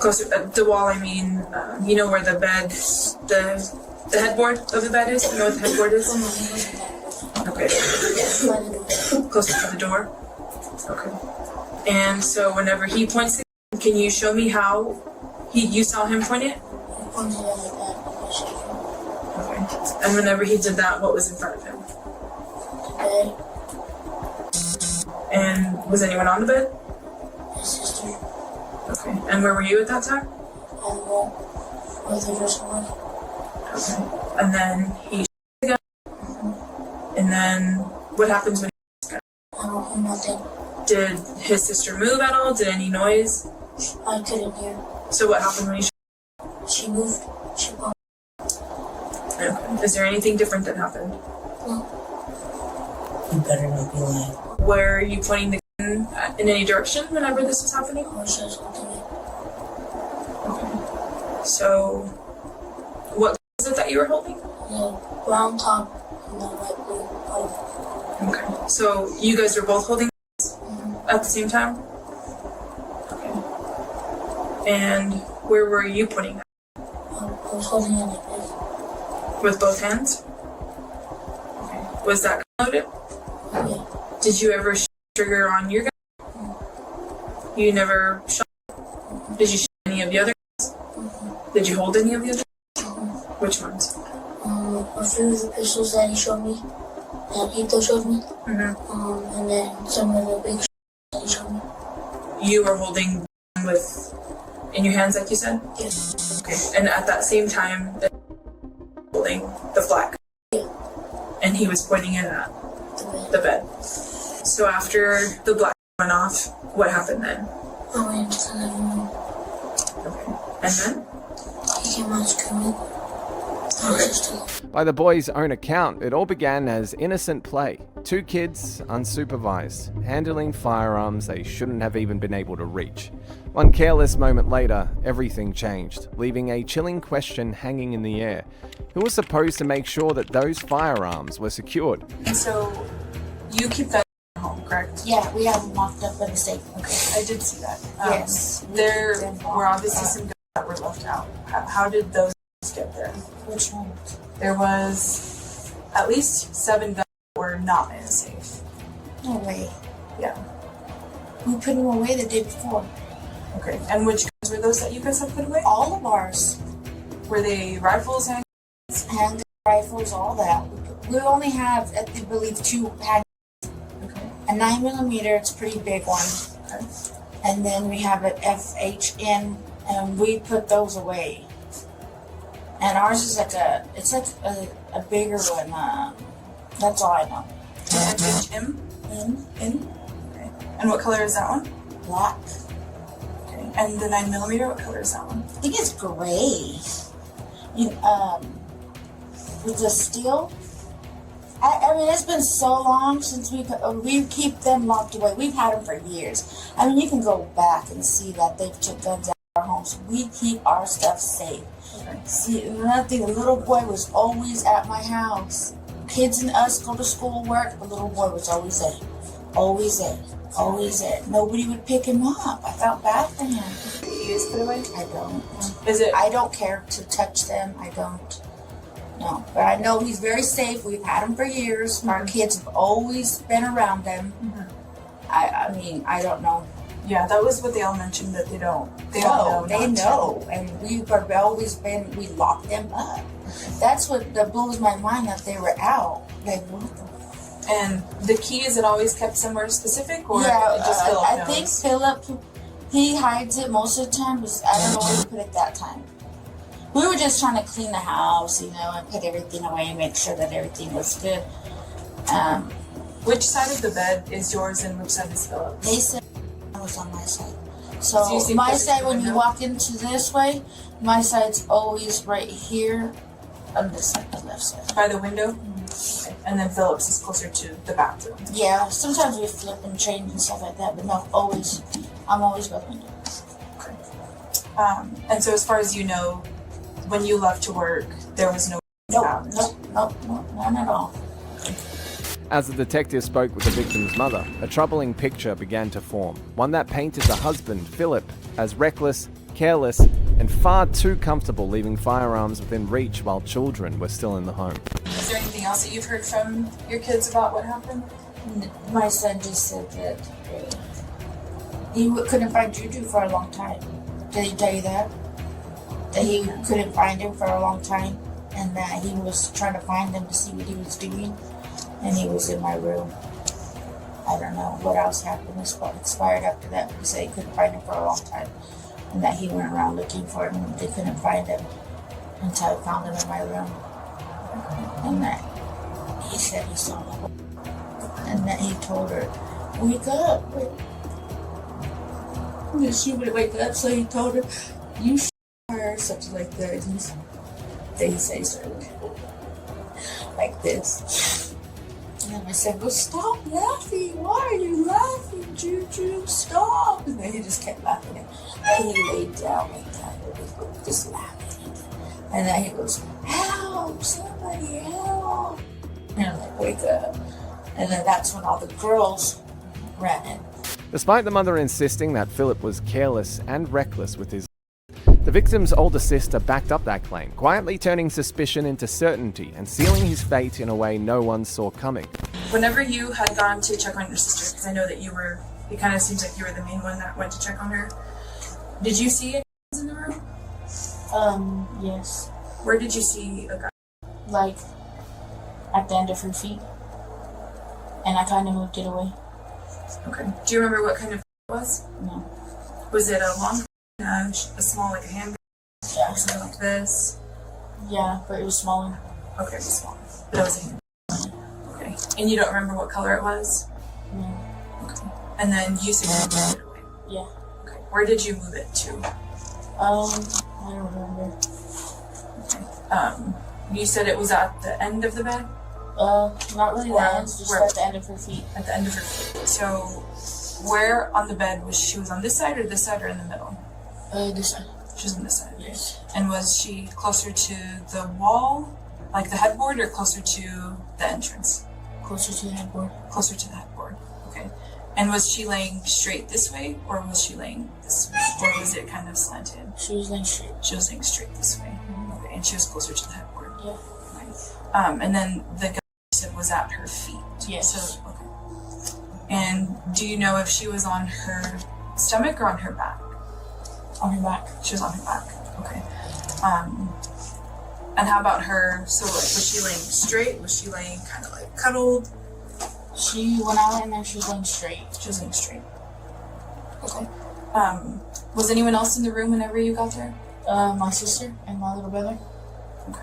Closer the wall, I mean, you know where the bed, the headboard of the bed is? You know what the headboard is? Okay. Closer to the door? Okay. And so whenever he points it, can you show me how you saw him point it? He pointed it like that. Okay. And whenever he did that, what was in front of him? The bed. And was anyone on the bed? My sister. Okay. And where were you at that time? On the wall. Where the dresser was. Okay. And then he shot the gun. And then what happens when he shoots the gun? I don't hear nothing. Did his sister move at all? Did any noise? I couldn't hear. So what happened when he shot? She moved. She bumped. Okay. Is there anything different that happened? No. You better not be lying. Were you pointing the gun in any direction whenever this was happening? Or she was holding it. Okay. So what was it that you were holding? The brown top and the light blue bottom. Okay. So you guys were both holding at the same time? Okay. And where were you putting that? I was holding it like this. With both hands? Okay. Was that loaded? Yeah. Did you ever shoot the trigger on your gun? You never shot? Did you shoot any of the other guns? Did you hold any of the other guns? Which ones? A few of the pistols that he showed me, that Ito showed me, and then some of the big that he showed me. You were holding with in your hands, like you said? Yes. Okay. And at that same time, holding the black. Yeah. And he was pointing it at the bed. So after the black went off, what happened then? I went into the living room. Okay. And then? He came out screaming. By the boys' own account, it all began as innocent play. Two kids, unsupervised, handling firearms they shouldn't have even been able to reach. One careless moment later, everything changed, leaving a chilling question hanging in the air. Who was supposed to make sure that those firearms were secured? So, you keep that at home, correct? Yeah, we have them locked up in the safe. Okay, I did see that. Yes. There were obviously some guns that were left out. How did those get there? Which one? There was at least 7 guns that were not in a safe. No way. Yeah. We put them away the day before. Okay. And which guns were those that you guys have put away? All of ours. Were they rifles, handguns? Handgun rifles, all that. We only have, I believe, 2 handguns. Okay. A 9mm, it's a pretty big one. Okay. And then we have an FHN, and we put those away. And ours is like a bigger one. That's all I know. FHM? In? Okay. And what color is that one? Black. Okay. And the 9mm, what color is that one? I think it's gray. With the steel. I mean, it's been so long since we keep them locked away. We've had them for years. I mean, you can go back and see that they've took guns out of our homes. We keep our stuff safe. Okay. See, another thing, the little boy was always at my house. Kids and us go to school, work. The little boy was always there. Always there. Always there. Nobody would pick him up. I felt bad for him. He is put away? I don't. Is it? I don't care to touch them. I don't. No. But I know he's very safe. We've had him for years. Mm-hmm. Our kids have always been around them. Mm-hmm. I mean, I don't know. Yeah, that was what they all mentioned, that they don't know. They know. And we've always been, we locked them up. That's what that blows my mind, that they were out. Like, what the? And the key, is it always kept somewhere specific, or yeah, just Philip I think Philip, he hides it most of the time, but I don't know where he put it that time. We were just trying to clean the house, and put everything away and make sure that everything was good. Which side of the bed is yours and which side is Philip's? They said I was on my side. So my side, when you walk into this way, my side's always right here, On this side, the left side. By the window? Okay. And then Phillips is closer to the bathroom. Yeah, sometimes we flip and change and stuff like that, but no, always. I'm always by the window. Okay. And so as far as you know, when you left to work, there was no Nope, none at all. As the detective spoke with the victim's mother, a troubling picture began to form. One that painted the husband, Philip, as reckless, careless, and far too comfortable leaving firearms within reach while children were still in the home. Is there anything else that you've heard from your kids about what happened? My son just said that he couldn't find Juju for a long time. Did he tell you that? That he couldn't find him for a long time, and that he was trying to find him to see what he was doing, and he was in my room. I don't know what else happened. Expired after that, but he said he couldn't find him for a long time, and that he went around looking for him, and they couldn't find him until I found him in my room, and that he said he saw him, and that he told her, "Wake up!" And she would wake up, so he told her, "You her," something like that. He says like this. And then I said, "Well, stop laughing. Why are you laughing, Juju? Stop." And then he just kept laughing. And he laid down like that, just laughing. And then he goes, "Help! Somebody help!" And I'm like, "Wake up." And then that's when all the girls ran in. Despite the mother insisting that Philip was careless and reckless with his the victim's older sister backed up that claim, quietly turning suspicion into certainty and sealing his fate in a way no one saw coming. Whenever you had gone to check on your sister, because I know that it kind of seems like you were the main one that went to check on her, did you see anyone in the room? Yes. Where did you see a guy? Like, at the end of her feet. And I kind of moved it away. Okay. Do you remember what kind of it was? No. Was it a long, a small, like a handbag? Yeah. Or something like this? Yeah, but it was smaller. Okay, it was smaller. But it was a handbag. Okay. And you don't remember what color it was? No. Okay. And then you said you moved it away? Yeah. Okay. Where did you move it to? I don't remember. Okay. You said it was at the end of the bed? Not really the end, just at the end of her feet. At the end of her feet. So, where on the bed was she? Was on this side or in the middle? This side. She was on this side. Yes. And was she closer to the wall, like the headboard, or closer to the entrance? Closer to the headboard. Closer to the headboard. Okay. And was she laying straight this way, or was she laying this way, or was it kind of slanted? She was laying straight. She was laying straight this way. Mm-hmm. Okay. And she was closer to the headboard. Yeah. Okay. And then the guy you said was at her feet. Yes. So, okay. And do you know if she was on her stomach or on her back? On her back. She was on her back. Okay. And how about her? So, like, was she laying straight? Was she laying kind of like cuddled? When I went in there, she was laying straight. She was laying straight. Okay. Was anyone else in the room whenever you got there? My sister and my little brother. Okay.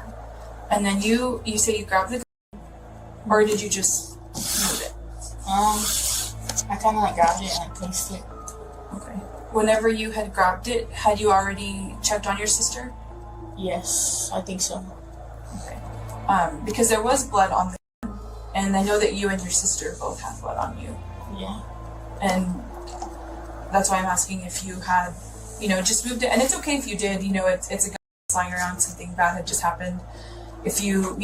And then you say you grabbed the gun, or did you just move it? I kind of like grabbed it and I placed it. Okay. Whenever you had grabbed it, had you already checked on your sister? Yes, I think so. Okay. Because there was blood on the gun, and I know that you and your sister both had blood on you. Yeah. And that's why I'm asking if you had, just moved it. And it's okay if you did. It's a gun flying around. Something bad had just happened. If you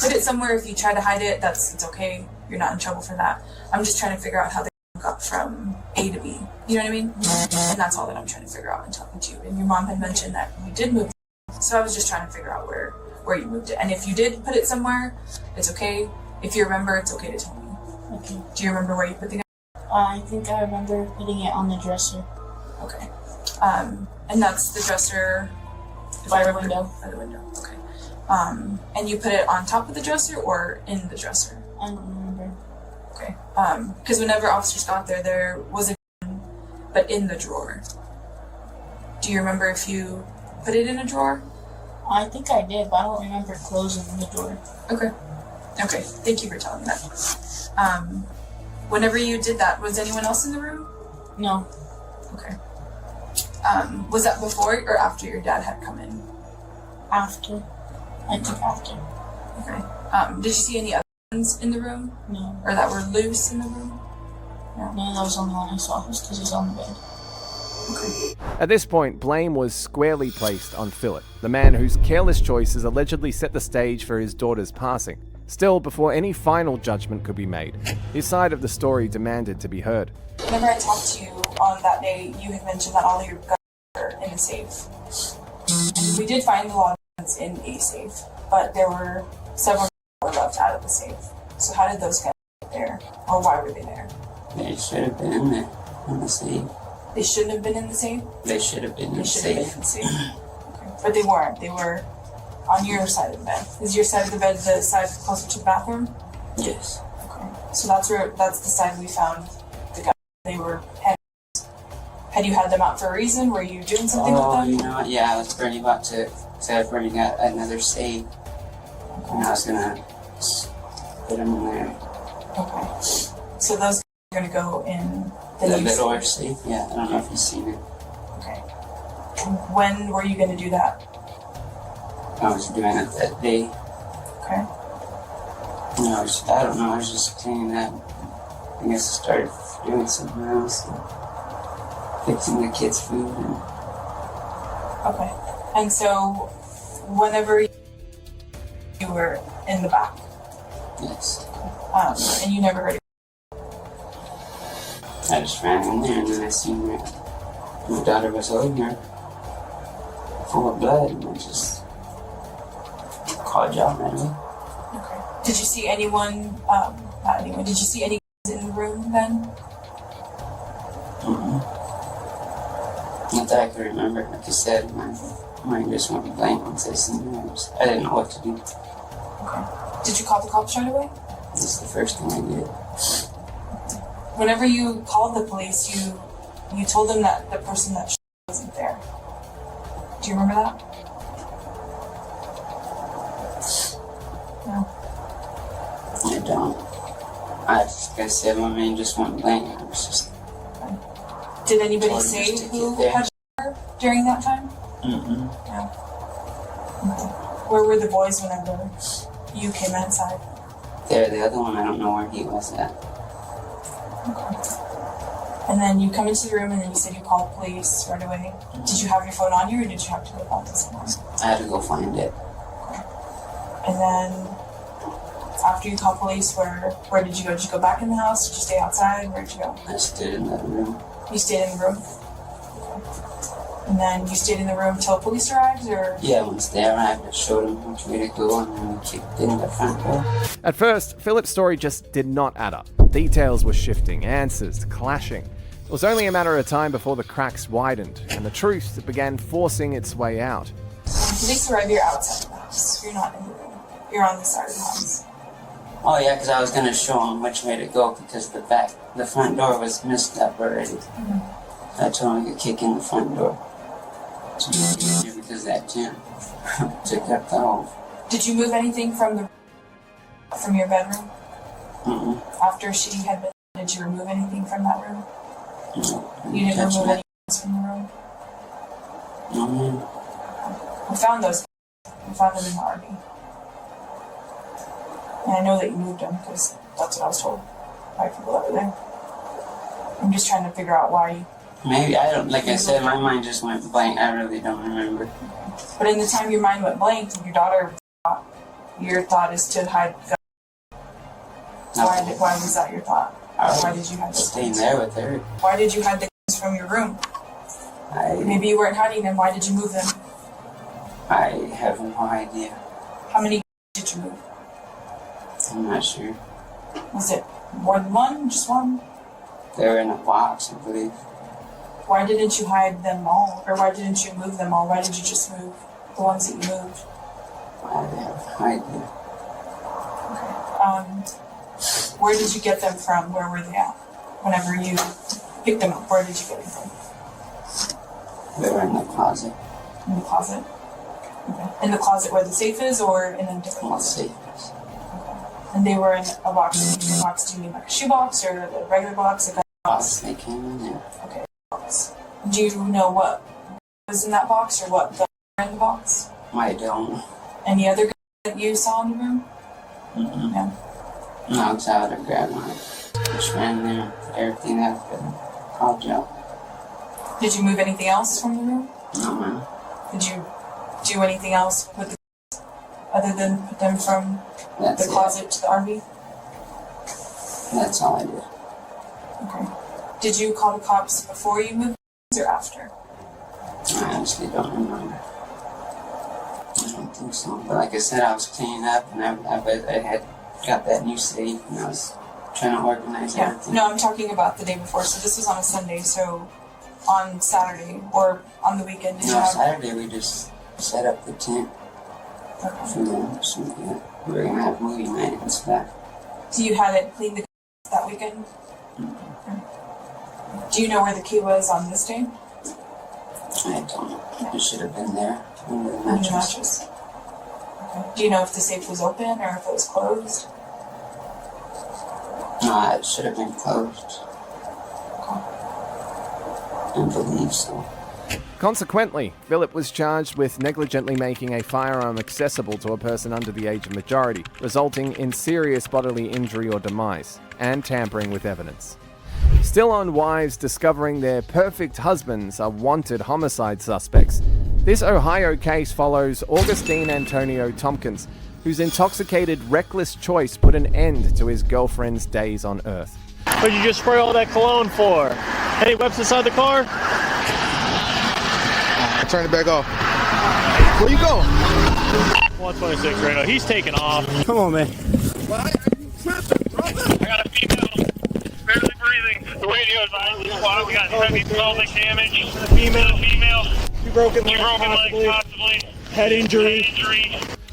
put it somewhere, if you try to hide it, it's okay. You're not in trouble for that. I'm just trying to figure out how they got from A to B. You know what I mean? And that's all that I'm trying to figure out in talking to you. And your mom had mentioned that you did move it. So I was just trying to figure out where you moved it. And if you did put it somewhere, it's okay. If you remember, it's okay to tell me. Okay. Do you remember where you put the gun? I think I remember putting it on the dresser. Okay. And that's the dresser by the window. By the window. Okay. And you put it on top of the dresser or in the dresser? I don't remember. Okay. Because whenever officers got there was a gun, but in the drawer. Do you remember if you put it in a drawer? I think I did, but I don't remember closing the drawer. Okay. Okay. Thank you for telling me that. Whenever you did that, was anyone else in the room? No. Okay. Was that before or after your dad had come in? After. I took after. Okay. Did you see any other ones in the room? No. Or that were loose in the room? No, that was the only one I saw because he was on the bed. At this point, blame was squarely placed on Philip, the man whose careless choices allegedly set the stage for his daughter's passing. Still, before any final judgment could be made, his side of the story demanded to be heard. Whenever I talked to you on that day, you had mentioned that all your guns were in the safe. And we did find a lot of guns in a safe, but there were several that were left out of the safe. So how did those guns get there? Or why were they there? They should have been in there, in the safe. They shouldn't have been in the safe? They should have been in the safe. Okay. But they weren't. They were on your side of the bed. Is your side of the bed the side closer to the bathroom? Yes. Okay. So that's the side we found the guns. They were handguns. Had you had them out for a reason? Were you doing something with them? You know what? Yeah, I was burning about to burning out another safe. And I was gonna put them in there. Okay. So those are gonna go in The door safe? Yeah, I don't know if you've seen it. Okay. When were you gonna do that? I was doing it that day. Okay. And I don't know, I was just cleaning that. I guess I started doing something else. Fixing the kids' food. Okay. And so, whenever you were in the back? Yes. And you never heard it? I just ran in there and then I seen my daughter was over here full of blood and I just called y'all right away. Okay. Did you see anyone, not anyone, did you see any in the room then? Mm-hmm. Not that I can remember. Like I said, my mind just went blank once I seen her. I didn't know what to do. Okay. Did you call the cops right away? This is the first thing I did. Whenever you called the police, you told them that the person that wasn't there. Do you remember that? No. I don't. Like I said, my mind just went blank. I was just. Did anybody say who had her during that time? Mm-mm. No. Okay. Where were the boys whenever you came inside? There, the other one, I don't know where he was at. Okay. And then you come into the room and then you said you called police right away. Mm-hmm. Did you have your phone on you or did you have to go call someone? I had to go find it. Okay. And then after you called police, where did you go? Did you go back in the house? Did you stay outside? Where did you go? I stayed in that room. You stayed in the room? Okay. And then you stayed in the room till police arrived, or? Yeah, once they arrived, I showed them which way to go and then we kicked in the front door. At first, Philip's story just did not add up. Details were shifting, answers clashing. It was only a matter of time before the cracks widened and the truth began forcing its way out. When police arrive, you're outside the house. You're not in the room. You're on the side of the house. Oh yeah, because I was gonna show them which way to go because the front door was messed up already. Mm-hmm. I told them to kick in the front door. Because that jam took up the whole. Did you move anything from your bedroom? Mm-mm. After she had been, did you remove anything from that room? No. You didn't remove anything from the room? No, man. We found those. We found them in the RV. And I know that you moved them because that's what I was told by people over there. I'm just trying to figure out why. Maybe, I don't, like I said, my mind just went blank. I really don't remember. But in the time your mind went blank, your daughter, your thought is to hide the gun. Why was that your thought? Why did you hide the staying there with her? Why did you hide the guns from your room? Maybe you weren't hiding them. Why did you move them? I have no idea. How many did you move? I'm not sure. Was it more than one? Just one? They were in a box, I believe. Why didn't you hide them all? Or why didn't you move them all? Why did you just move the ones that you moved? I have no idea. Okay. Where did you get them from? Where were they at? Whenever you picked them up, where did you get them from? They were in the closet. In the closet? Okay. In the closet where the safe is, or in a different closet? The safe is. Okay. And they were in a box. In a box, do you mean like a shoebox or a regular box? A box. They came in there. Okay. Box. Do you know what was in that box or what was in the box? I don't. Any other that you saw in the room? Mm-hmm. No. No, I was out and grabbed my just ran there, everything that I could called you. Did you move anything else from the room? No, man. Did you do anything else with the other than put them from That's the closet to the RV? That's all I did. Okay. Did you call the cops before you moved or after? I honestly don't remember. I don't think so. But like I said, I was cleaning up and I had got that new safe and I was trying to organize everything. No, I'm talking about the day before. So this was on a Sunday, so on Saturday or on the weekend, did you No, have... Saturday we just set up the tent for them. So we were gonna have movie night and stuff. So you hadn't cleaned the that weekend? Do you know where the key was on this day? I don't know. It should have been there under the Under the mattress. mattress. Okay. Do you know if the safe was open or if it was closed? No, it should have been closed. I believe so. Consequently, Philip was charged with negligently making a firearm accessible to a person under the age of majority, resulting in serious bodily injury or demise, and tampering with evidence. Still on wives discovering their perfect husbands are wanted homicide suspects. This Ohio case follows Augustine Antonio Tompkins, whose intoxicated, reckless choice put an end to his girlfriend's days on Earth. What'd you just spray all that cologne for? Any weapons inside the car? Turn it back off. Where you going? 126 right now. He's taking off. Come on, man. I got a female barely breathing. The radio advises squad. We got heavy pelvic damage. Female. You broken leg, possibly. Head injury.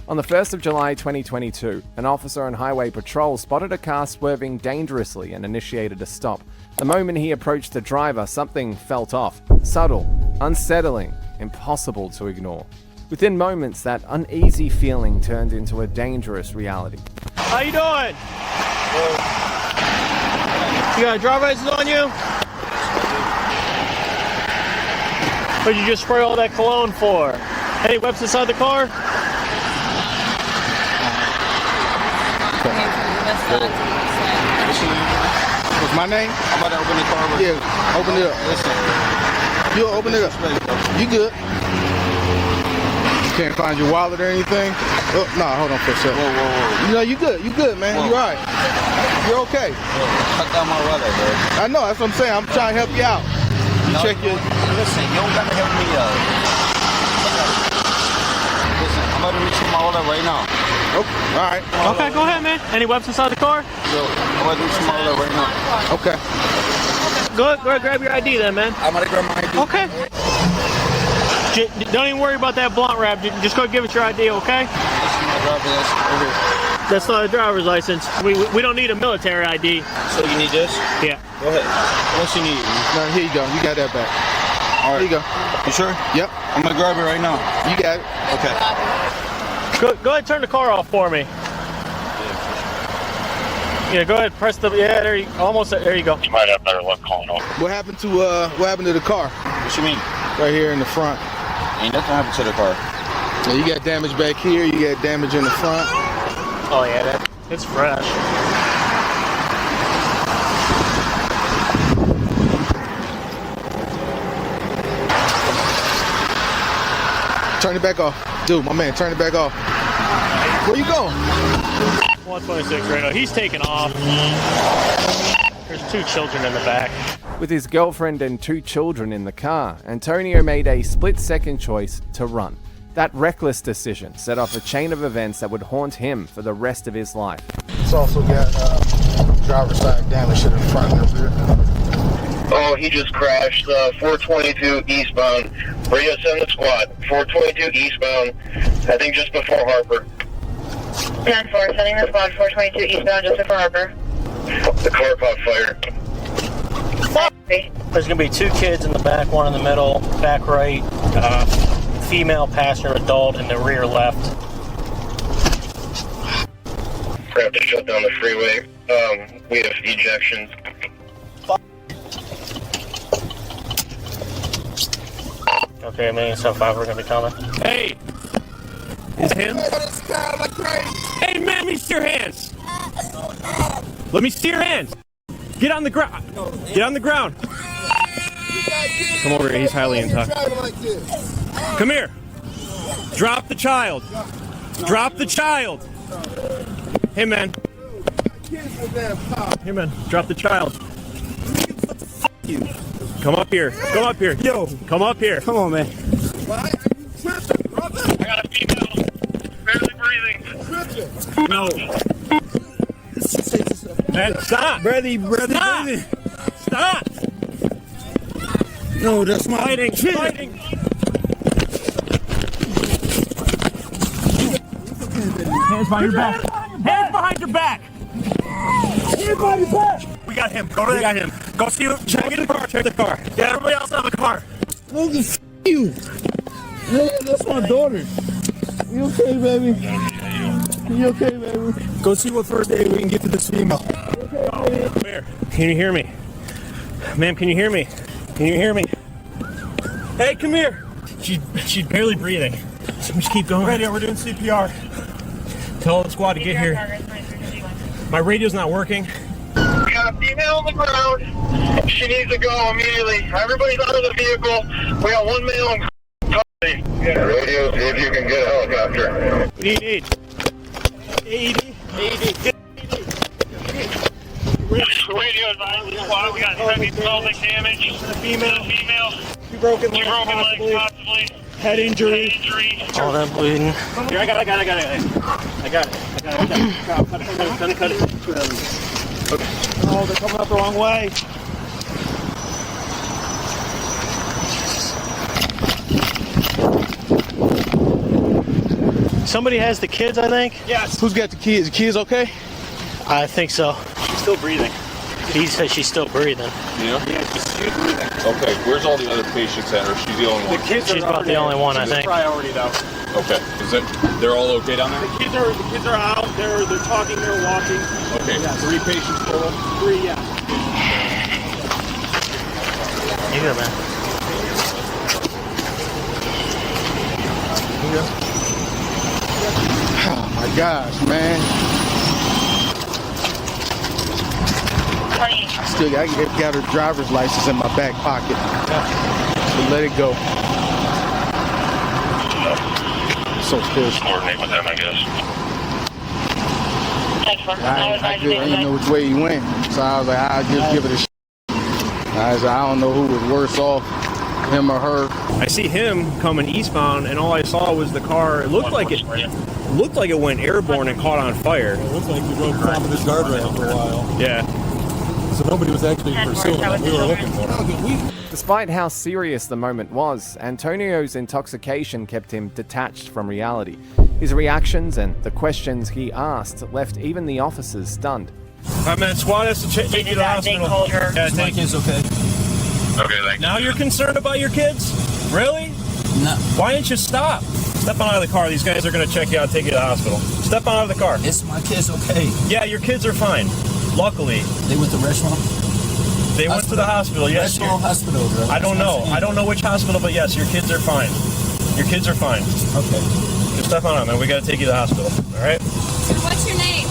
On the 1st of July 2022, an officer on highway patrol spotted a car swerving dangerously and initiated a stop. The moment he approached the driver, something felt off. Subtle, unsettling, impossible to ignore. Within moments, that uneasy feeling turned into a dangerous reality. How you doing? You got a driver's license on you? What'd you just spray all that cologne for? Any weapons inside the car? What's my name? I'm about to open the car. Yeah, open it up. Listen. You open it up. You good? You can't find your wallet or anything? Oh, no, hold on for a second. Whoa. You know, you good. You good, man. You all right. You're okay. Cut down my wallet, bro. I know. That's what I'm saying. I'm trying to help you out. Check your... Listen, you don't gotta help me out. Listen, I'm about to reach for my wallet right now. Oh, all right. Okay, go ahead, man. Any weapons inside the car? Yo, I'm about to reach for my wallet right now. Okay. Go ahead, grab your ID then, man. I'm gonna grab my ID. Okay. Don't even worry about that blunt wrap. Just go give us your ID, okay? That's not a driver's license. We don't need a military ID. So you need this? Yeah. Go ahead. What you need? No, here you go. You got that back. All right. Here you go. You sure? Yep. I'm gonna grab it right now. You got it. Okay. Go ahead and turn the car off for me. Yeah, go ahead, press the, yeah, there you go. You might have better luck calling off. What happened to the car? What you mean? Right here in the front. Ain't nothing happened to the car. Yeah, you got damage back here, you got damage in the front. Oh yeah, it's fresh. Turn it back off. Dude, my man, turn it back off. Where you going? 126 right now. He's taking off. There's 2 children in the back. With his girlfriend and 2 children in the car, Antonio made a split-second choice to run. That reckless decision set off a chain of events that would haunt him for the rest of his life. It's also got driver's side damage to the front and the rear. Oh, he just crashed 422 eastbound. Radio 7 squad. 422 eastbound. I think just before Harper. 10-4, sending the squad 422 eastbound just before Harper. The car caught fire. There's going to be 2 kids in the back, 1 in the middle, back right, female passenger adult in the rear left. We have to shut down the freeway. We have ejections. Okay, 1,075, we're going to be coming. Hey! His hands? Hey, man, let me see your hands. Let me see your hands. Get on the ground. Get on the ground. Come over here. He's highly intoxicated. Come here. Drop the child. Drop the child. Hey, man. Hey, man. Drop the child. Come up here. Come up here. Yo. Come up here. Come on, man. I got a female. Barely breathing. No. Man, stop. Stop. Stop. No, that's my fighting. kid. Fighting. Hands behind your back. Hands behind your back. Hands behind your back. We got him. Go to we got him. Go see him. Check the car. Check the car. Get everybody else out of the car. Oh, you. Yeah, that's my daughter. You okay, baby? You okay, baby? Go see what first aid we can get to this female. Come here. Can you hear me? Ma'am, can you hear me? Can you hear me? Hey, come here. She's barely breathing. So just keep going. Radio, we're doing CPR. Tell the squad to get here. My radio's not working. We got a female on the ground. She needs to go immediately. Everybody's out of the vehicle. We got one male in custody. Radio, see if you can get a helicopter. What do you need? AED. Radio advised the squad. We got heavy pelvic damage. Female. Two broken legs, possibly. Head injury. All that bleeding. Here, I got it. Gonna cut it. Okay. Oh, they're coming up the wrong way. Somebody has the kids, I think? Yes. Who's got the kids? The kids okay? I think so. She's still breathing. He says she's still breathing. Yeah? Okay, where's all the other patients at? Or is she the only one? She's about the only one, I think. Priority though. Okay. They're all okay down there? The kids are out. They're talking. They're walking. Okay. Yes. 3 patients total? 3, yeah. You good, man? You good? Oh my gosh, man. Still got her driver's license in my back pocket. So let it go. So still. Coordinate with them, I guess. I didn't know which way he went. So I was like, I'll just give it a shot. I said, I don't know who was worse off, him or her. I see him coming eastbound, and all I saw was the car. It looked like it went airborne and caught on fire. It looks like we rode top of this guardrail for a while. Yeah. So nobody was actually pursuing what we were looking for. Despite how serious the moment was, Antonio's intoxication kept him detached from reality. His reactions and the questions he asked left even the officers stunned. Alright, man, squad has to take you to the hospital. Yeah, My kid's okay. Okay, thanks. Now you're concerned about your kids? Really? No. Why didn't you stop? Step on out of the car. These guys are going to check you out and take you to the hospital. Step on out of the car. It's my kid's okay. Yeah, your kids are fine. Luckily. They went to restaurant? They went to the hospital, yes. Restaurant hospital, bro. I don't know. I don't know which hospital, but yes, your kids are fine. Your kids are fine. Okay. Just step on out, man. We got to take you to the hospital. All right? What's your name?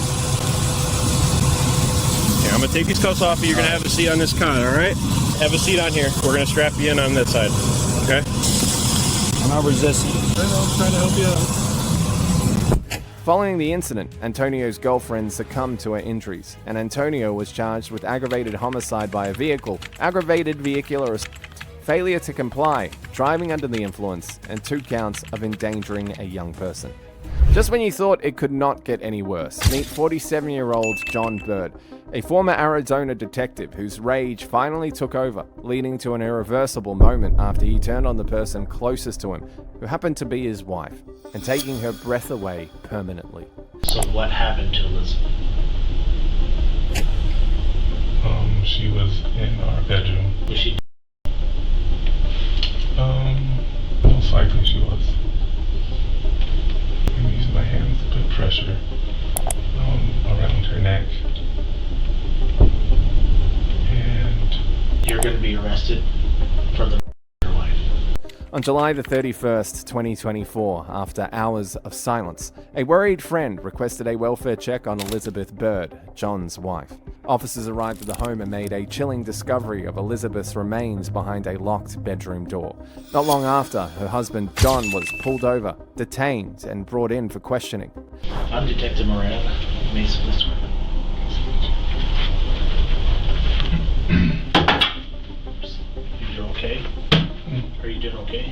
Here, I'm going to take these cuffs off. You're going to have a seat on this cot, all right? Have a seat on here. We're going to strap you in on that side. Okay? I'm not resisting. I'm trying to help you out. Following the incident, Antonio's girlfriend succumbed to her injuries, and Antonio was charged with aggravated homicide by a vehicle, aggravated vehicular assault, failure to comply, driving under the influence, and 2 counts of endangering a young person. Just when you thought it could not get any worse, meet 47-year-old John Bird, a former Arizona detective whose rage finally took over, leading to an irreversible moment after he turned on the person closest to him, who happened to be his wife, and taking her breath away permanently. So what happened to Elizabeth? She was in our bedroom. Was she? Most likely she was. I'm using my hands to put pressure around her neck. And you're going to be arrested for the your wife. On July the 31st, 2024, after hours of silence, a worried friend requested a welfare check on Elizabeth Bird, John's wife. Officers arrived at the home and made a chilling discovery of Elizabeth's remains behind a locked bedroom door. Not long after, her husband John was pulled over, detained, and brought in for questioning. I'm Detective Moran, Mesa Police. You doing okay? Are you doing okay?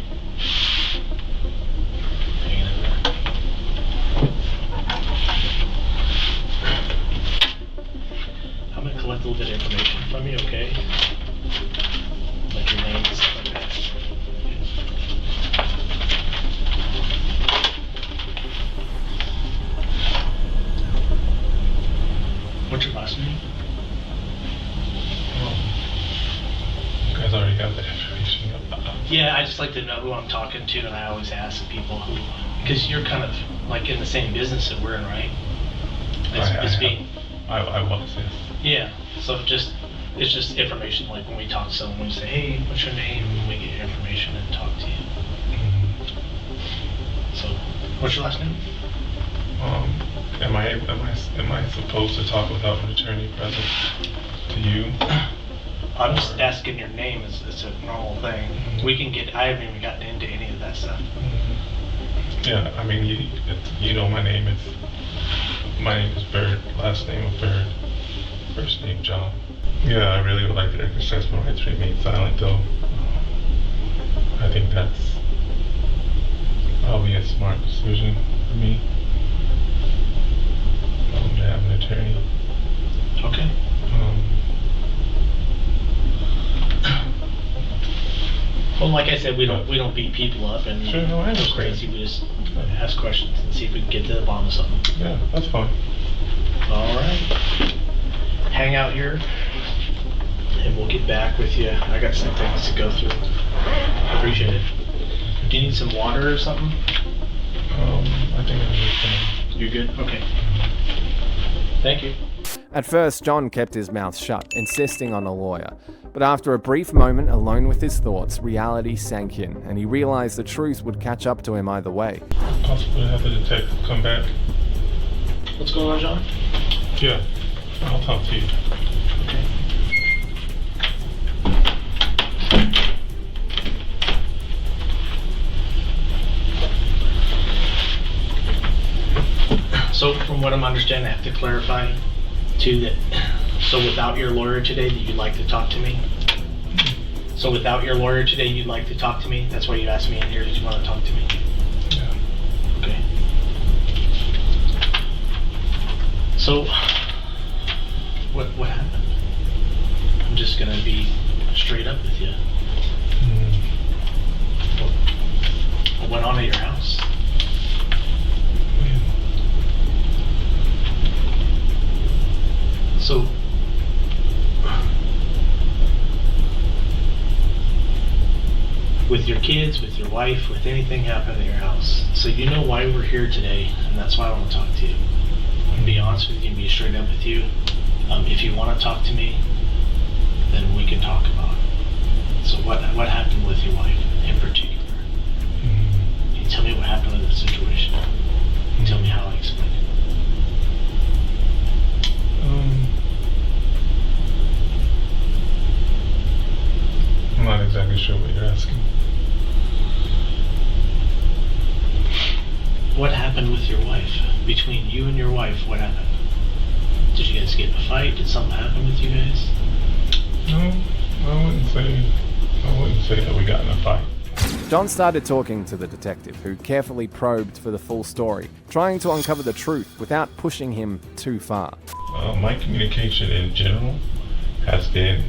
Hanging in there. I'm gonna collect a little bit of information from you, okay? Like your name and stuff like that. What's your last name? You guys already got that information. Yeah, I just like to know who I'm talking to, and I always ask people who, because you're kind of like in the same business that we're in, right? I was, yes. Yeah, so it's just information, like when we talk to someone, we say, hey, what's your name? And we get your information and talk to you. So, what's your last name? Am I supposed to talk without an attorney present to you? I'm just asking your name. It's a normal thing. We can get. I haven't even gotten into any of that stuff. Yeah, I mean, you know my name. My name is Bird. Last name of Bird. First name John. Yeah, I really would like to exercise my right to remain silent, though. I think that's probably a smart decision for me. To have an attorney. Okay. Well, like I said, we don't beat people up and sure, no, I go crazy. We just ask questions and see if we can get to the bottom of something. Yeah, that's fine. All right. Hang out here, and we'll get back with you. I got some things to go through. Appreciate it. Do you need some water or something? I think I need some. You good? Okay. Thank you. At first, John kept his mouth shut, insisting on a lawyer. But after a brief moment alone with his thoughts, reality sank in, and he realized the truth would catch up to him either way. Possibly have the detective come back. What's going on, John? Yeah, I'll talk to you. Okay. So, from what I'm understanding, I have to clarify, too, that, so without your lawyer today, that you'd like to talk to me? So without your lawyer today, you'd like to talk to me? That's why you asked me in here, did you want to talk to me? Yeah. Okay. So, what happened? I'm just gonna be straight up with you. What went on at your house? So, with your kids, with your wife, with anything happening at your house, so you know why we're here today, and that's why I want to talk to you. And be honest with you and be straight up with you. If you want to talk to me, then we can talk about it. So what happened with your wife in particular? Can you tell me what happened in the situation? Tell me how I explain it. I'm not exactly sure what you're asking. What happened with your wife? Between you and your wife, what happened? Did you guys get in a fight? Did something happen with you guys? No, I wouldn't say that we got in a fight. John started talking to the detective, who carefully probed for the full story, trying to uncover the truth without pushing him too far. My communication in general has been,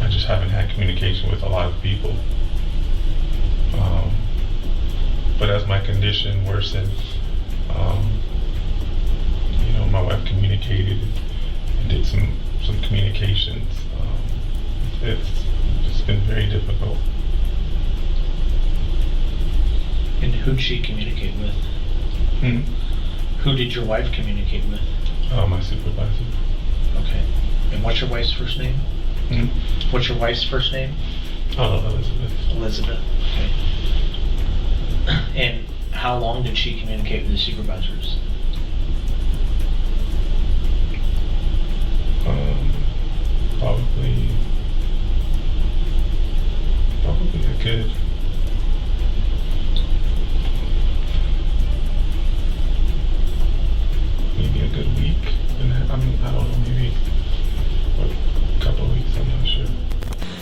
I just haven't had communication with a lot of people. But as my condition worsened, my wife communicated and did some communications. It's been very difficult. And who'd she communicate with? Who did your wife communicate with? My supervisor. Okay. And what's your wife's first name? What's your wife's first name? Oh, Elizabeth. Elizabeth. Okay. And how long did she communicate with the supervisors? Probably a good. Maybe a good week. And I mean, I don't know, maybe a couple of weeks, I'm not sure.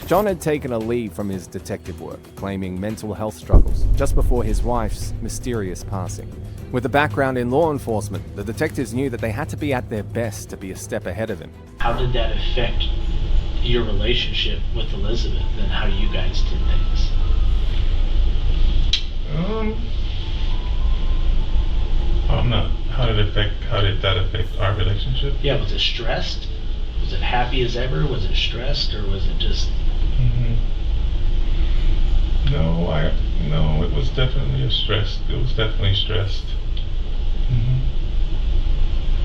John had taken a leave from his detective work, claiming mental health struggles, just before his wife's mysterious passing. With a background in law enforcement, the detectives knew that they had to be at their best to be a step ahead of him. How did that affect your relationship with Elizabeth and how you guys did things? How did that affect our relationship? Yeah, was it stressed? Was it happy as ever? Was it stressed, or was it just? No, it was definitely stressed.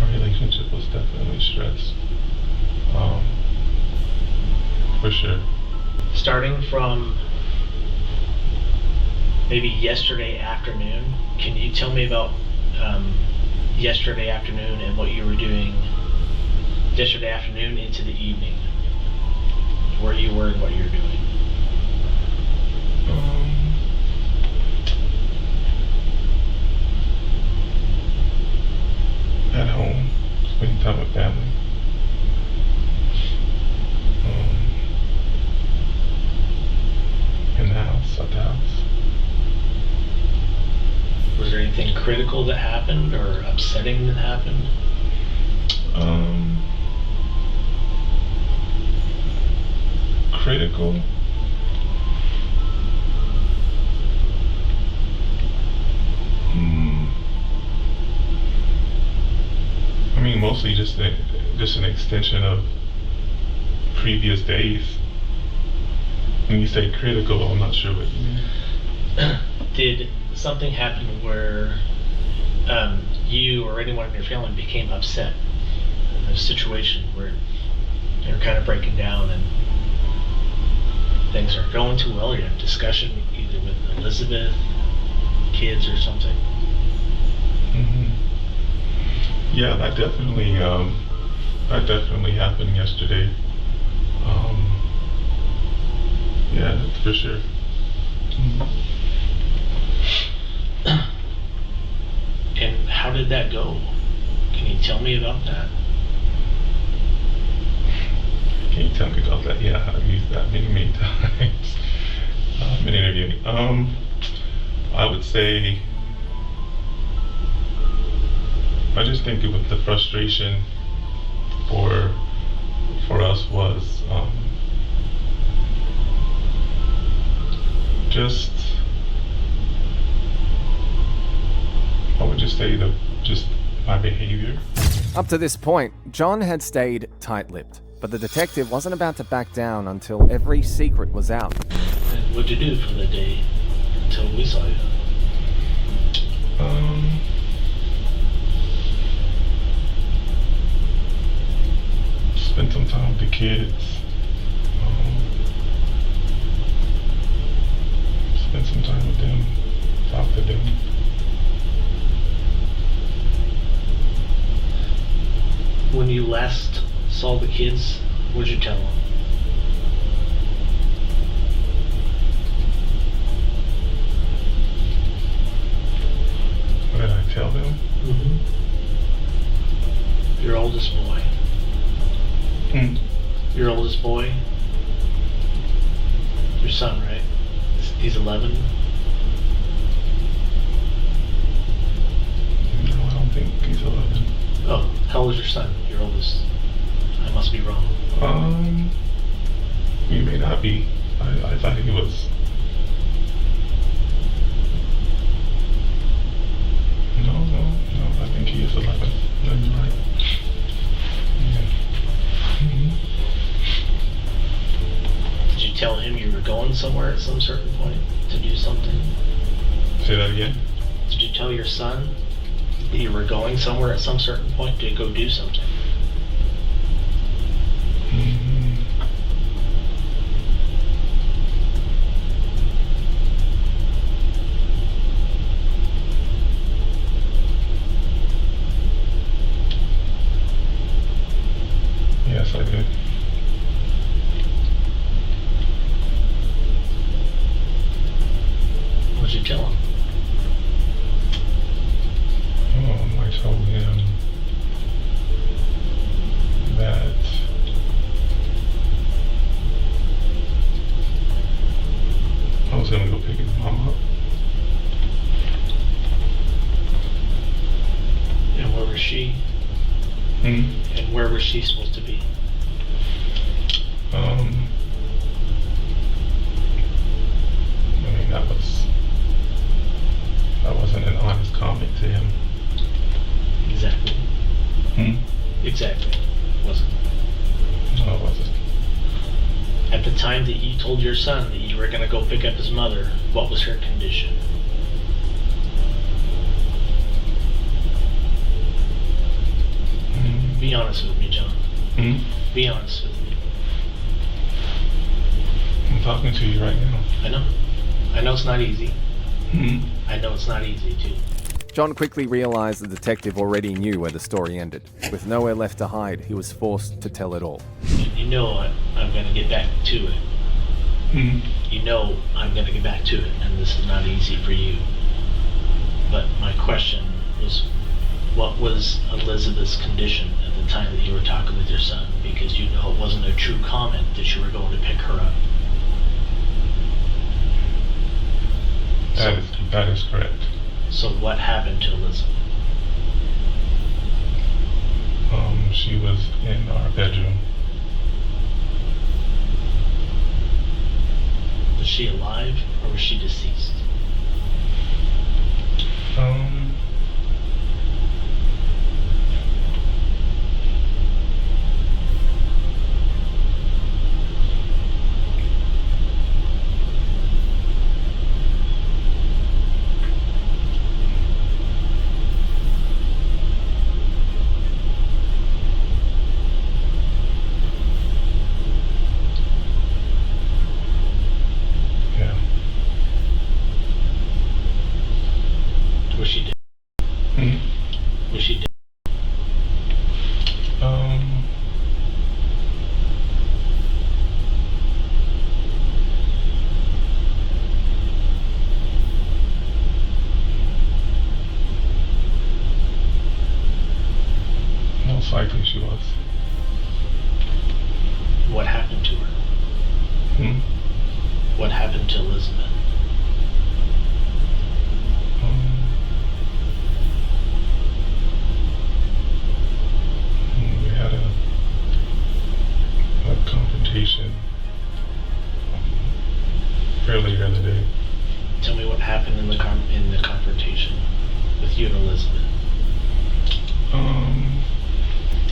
Our relationship was definitely stressed. For sure. Starting from maybe yesterday afternoon, can you tell me about yesterday afternoon and what you were doing yesterday afternoon into the evening? Where you were and what you were doing? At home, spending time with family. In the house, at the house. Was there anything critical that happened or upsetting that happened? Critical? I mean, mostly just an extension of previous days. When you say critical, I'm not sure what you mean. Did something happen where you or anyone in your family became upset in a situation where you're kind of breaking down and things aren't going too well? You have a discussion either with Elizabeth, kids, or something? Yeah, that definitely happened yesterday. Yeah, that's for sure. And how did that go? Can you tell me about that? Can you tell me about that? Yeah, I've used that many times. In interviewing. I would say, I just think it was the frustration for us was just, I would just say just my behavior. Up to this point, John had stayed tight-lipped, but the detective wasn't about to back down until every secret was out. And what'd you do for the day until we saw you? Spend some time with the kids. Spend some time with them. Talk to them. When you last saw the kids, what'd you tell them? What did I tell them? Your oldest boy. Your oldest boy? Your son, right? He's 11? No, I don't think he's 11. Oh, how old is your son? Your oldest? I must be wrong. He may not be. I thought he was. No, I think he is 11. That's right. Yeah. Did you tell him you were going somewhere at some certain point to do something? Say that again? Did you tell your son that you were going somewhere at some certain point to go do something? was gonna go pick his mom up. And where was she? Hmm? And where was she supposed to be? I mean, that wasn't an honest comment to him. Exactly. Hmm? Exactly. Wasn't. No, it wasn't. At the time that you told your son that you were going to go pick up his mother, what was her condition? Be honest with me, John. Hmm? Be honest with me. I'm talking to you right now. I know. I know it's not easy. Hmm? I know it's not easy, too. John quickly realized the detective already knew where the story ended. With nowhere left to hide, he was forced to tell it all. You know I'm going to get back to it. Hmm? You know I'm going to get back to it, and this is not easy for you. But my question was, what was Elizabeth's condition at the time that you were talking with your son? Because you know it wasn't a true comment that you were going to pick her up. That is correct. So what happened to Elizabeth? She was in our bedroom. Was she alive or was she deceased? Was she dead? Hmm? Was she dead? Most likely she was. What happened to her? Hmm? What happened to Elizabeth? We had a confrontation earlier in the day. Tell me what happened in the confrontation with you and Elizabeth.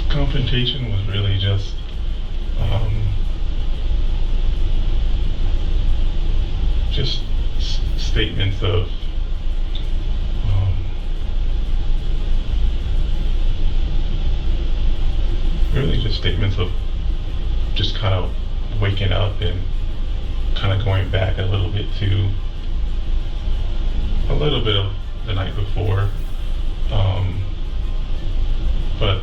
Confrontation was really just statements of really just statements of just kind of waking up and kind of going back a little bit to a little bit of the night before, but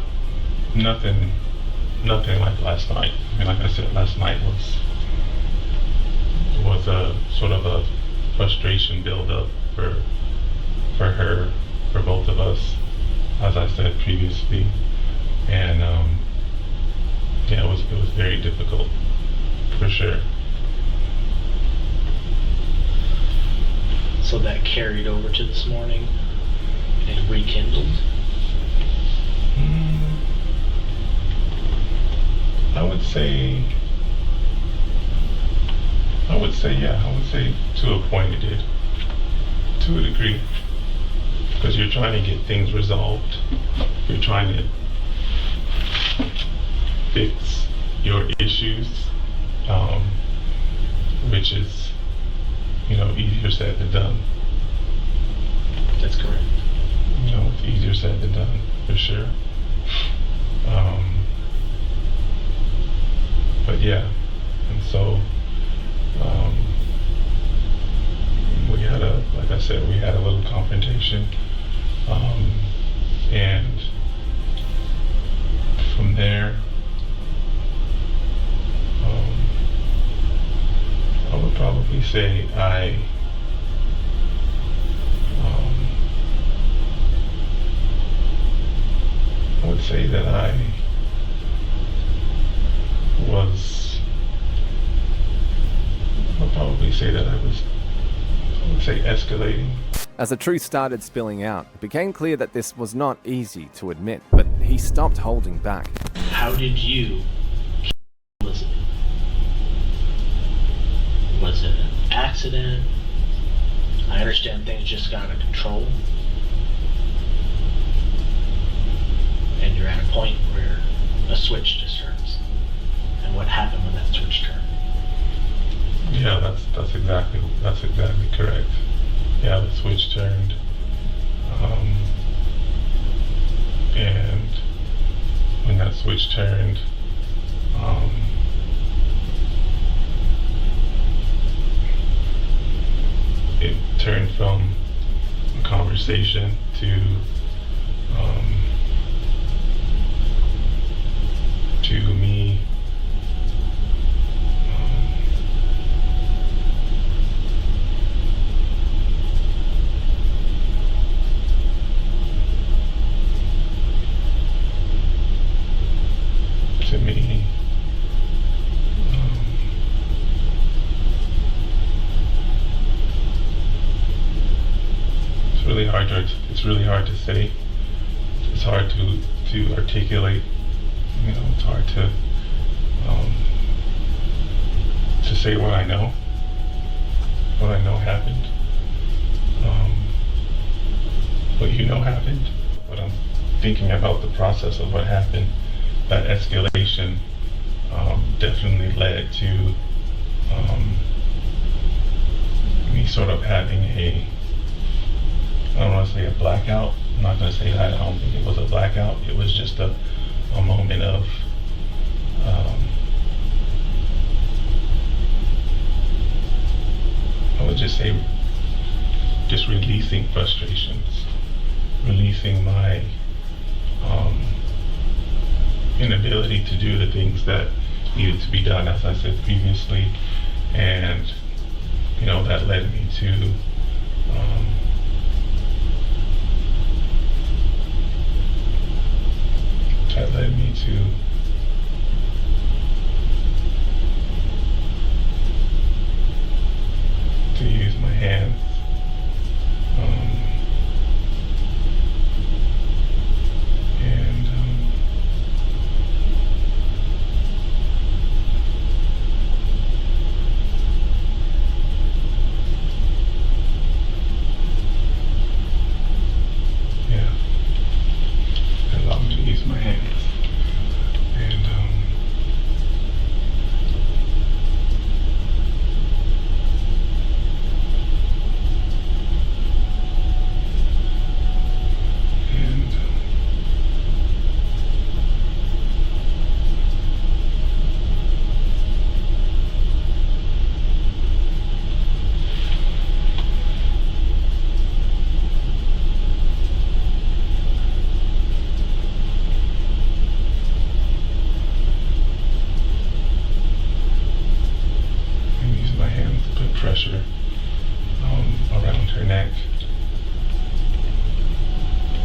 nothing like last night. I mean, like I said, last night was a sort of a frustration buildup for her, for both of us, as I said previously, and yeah, it was very difficult, for sure. So that carried over to this morning and rekindled? I would say, yeah, I would say to a point it did, to a degree, because you're trying to get things resolved. You're trying to fix your issues, which is, easier said than done. That's correct. It's easier said than done, for sure. But yeah, and so like I said, we had a little confrontation, and from there, I would probably say I would say that I would probably say that I was would say, escalating. As the truth started spilling out, it became clear that this was not easy to admit, but he stopped holding back. How did you kill Elizabeth? Was it an accident? I understand things just got out of control. And you're at a point where a switch just turns. And what happened when that switch turned? Yeah, that's exactly correct. Yeah, the switch turned, and when that switch turned, it turned from a conversation to me it's really hard to say. It's hard to articulate. You know, it's hard to say what I know happened. What you know happened. But I'm thinking about the process of what happened. That escalation definitely led to me sort of having I don't want to say a blackout. I'm not going to say that. I don't think it was a blackout. It was just a moment of I would just say just releasing frustrations, releasing my inability to do the things that needed to be done, as I said previously, and you know, that led me to use my hands. Pressure around her neck,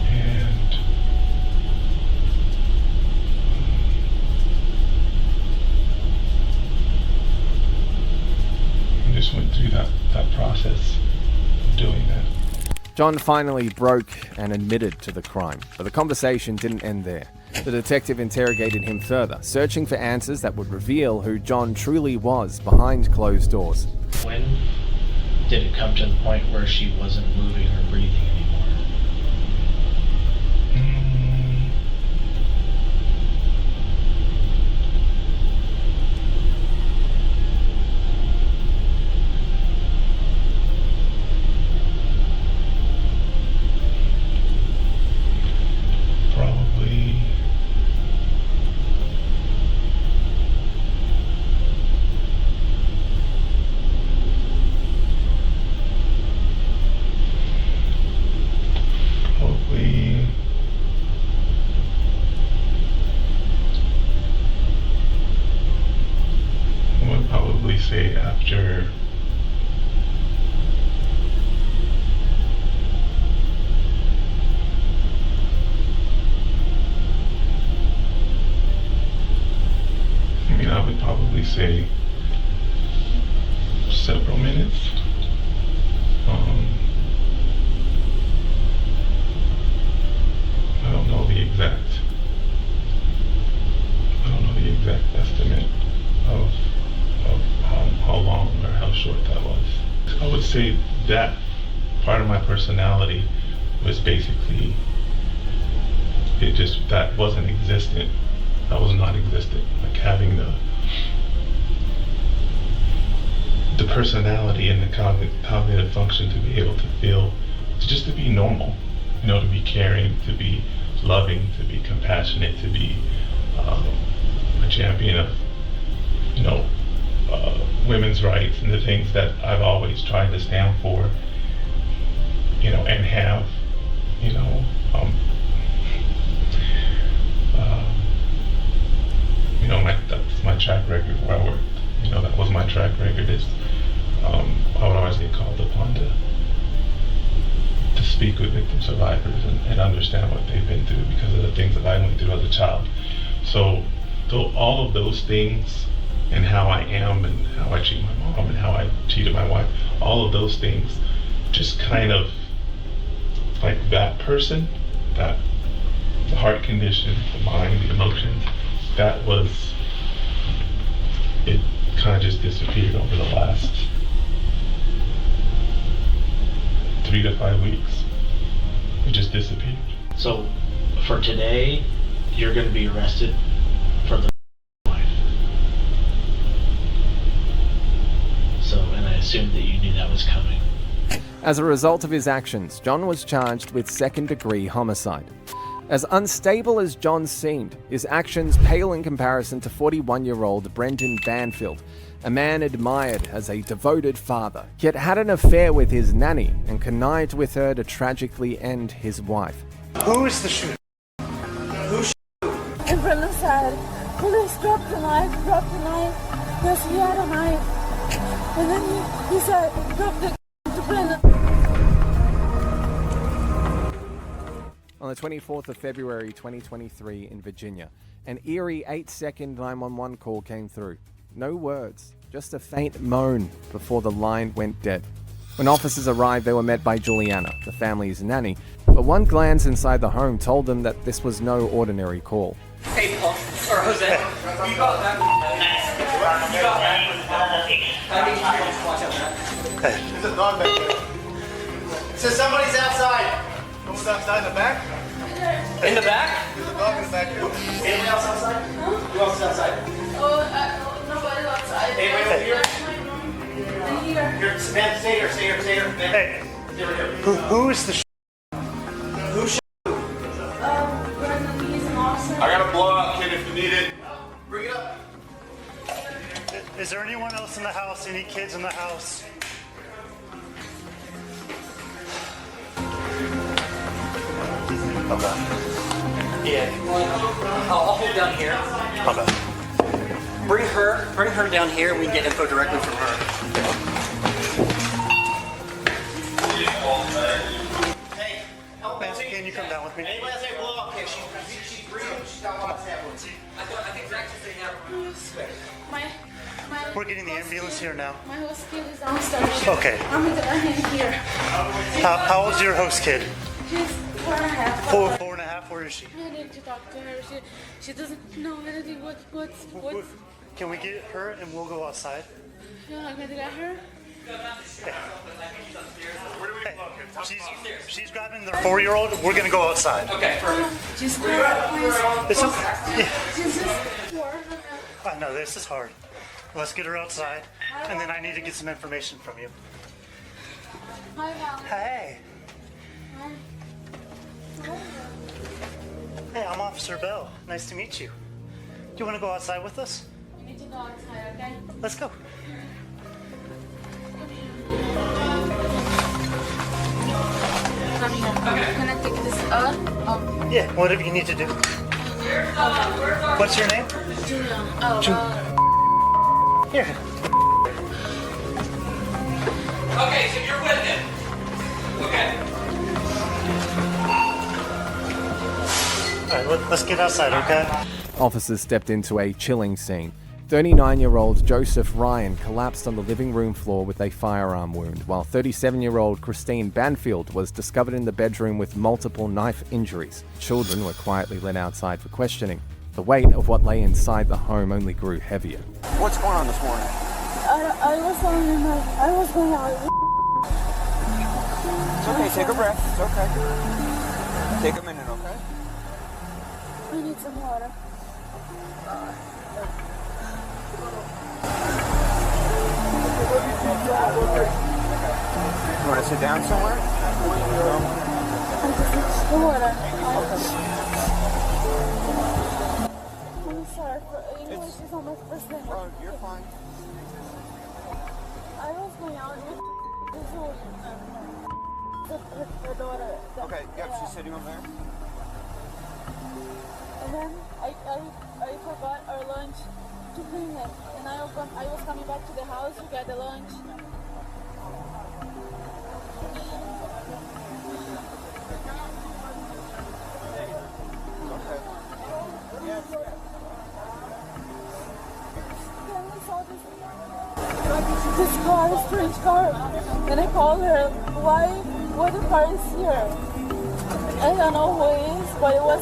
and I just went through that process of doing that. John finally broke and admitted to the crime, but the conversation didn't end there. The detective interrogated him further, searching for answers that would reveal who John truly was behind closed doors. When did it come to the point where she wasn't moving or breathing anymore? Say after I would probably say several minutes. I would say that part of my personality was basically, that wasn't existent. That was not existent. Like having the personality and the cognitive function to be able to feel, just to be normal, to be caring, to be loving, to be compassionate, to be a champion of, women's rights and the things that I've always tried to stand for, and have, that's my track record where I worked. That was my track record. Is I would always get called upon to speak with victim survivors and understand what they've been through because of the things that I went through as a child. So all of those things, and how I am and how I treat my mom and how I treated my wife, all of those things, just kind of like that person, the heart condition, the mind, the emotions, it kind of just disappeared over the last 3 to 5 weeks. It just disappeared. So for today, you're going to be arrested for the life. So, and I assumed that you knew that was coming. As a result of his actions, John was charged with second-degree homicide. As unstable as John seemed, his actions pale in comparison to 41-year-old Brendan Banfield, a man admired as a devoted father, yet had an affair with his nanny and connived with her to tragically end his wife. Who is the shooter? And Brendan said, police dropped the knife. Yes, he had a knife. And then he said, drop the to Brendan. On the 24th of February 2023 in Virginia, an eerie 8-second 911 call came through. No words, just a faint moan before the line went dead. When officers arrived, they were met by Juliana, the family's nanny, but one glance inside the home told them that this was no ordinary call. Hey, Paul, or Jose, you got that? You got that? Watch out, man. Hey. There's a dog back there. So somebody's outside. Someone's outside in the back? In the back? There's a dog in the back here. Anyone else outside? Huh? Who else is outside? Nobody's outside. Hey, wait over here. Here, Samantha, stay here. Hey. Stay over here. Who is the Who shot? Brendan, he's an officer. I got a blowout kit if you need it. Bring it up. Is there anyone else in the house? Any kids in the house? Okay. Yeah. I'll hold down here. Okay. Bring her down here, and we can get info directly from her. Hey, help Nancy, can you come down with me? Anybody else have a blowout kit? She's breathing. She's got lots of tablets. I think Rex is saying that. We're getting the ambulance here now. My host kid is downstairs. Okay. I'm here. How old's your host kid? She's 4.5. 4.5. Where is she? I need to talk to her. She doesn't know anything. What's Can we get her and we'll go outside? Yeah, I'm gonna get her. Hey, she's grabbing the 4-year-old. We're gonna go outside. Okay, perfect. Just please. It's okay. Yeah. She's just 4. I know this is hard. Let's get her outside, and then I need to get some information from you. Hi, Val. Hey. Hey, I'm Officer Bell. Nice to meet you. Do you want to go outside with us? We need to go outside, okay? Let's go. Come here. Okay. Can I take this Yeah, whatever you need to do. What's your name? Julia. Here. Okay, so you're with him. Okay. All right, let's get outside, okay? Officers stepped into a chilling scene. 39-year-old Joseph Ryan collapsed on the living room floor with a firearm wound, while 37-year-old Christine Banfield was discovered in the bedroom with multiple knife injuries. Children were quietly led outside for questioning. The weight of what lay inside the home only grew heavier. What's going on this morning? I was telling him that I was going out. It's okay, take a breath. It's okay. Take a minute, okay? I need some water. You want to sit down somewhere? I just need some water. I'm sorry, for English is not my first language. Oh, you're fine. I was going out with the daughter. Okay, yep, she's sitting over there. And then I forgot our lunch to clean it. And I was coming back to the house to get the lunch. Okay. Yes. This car, a strange car. And I called her, why the car is here? I don't know who it is, but it was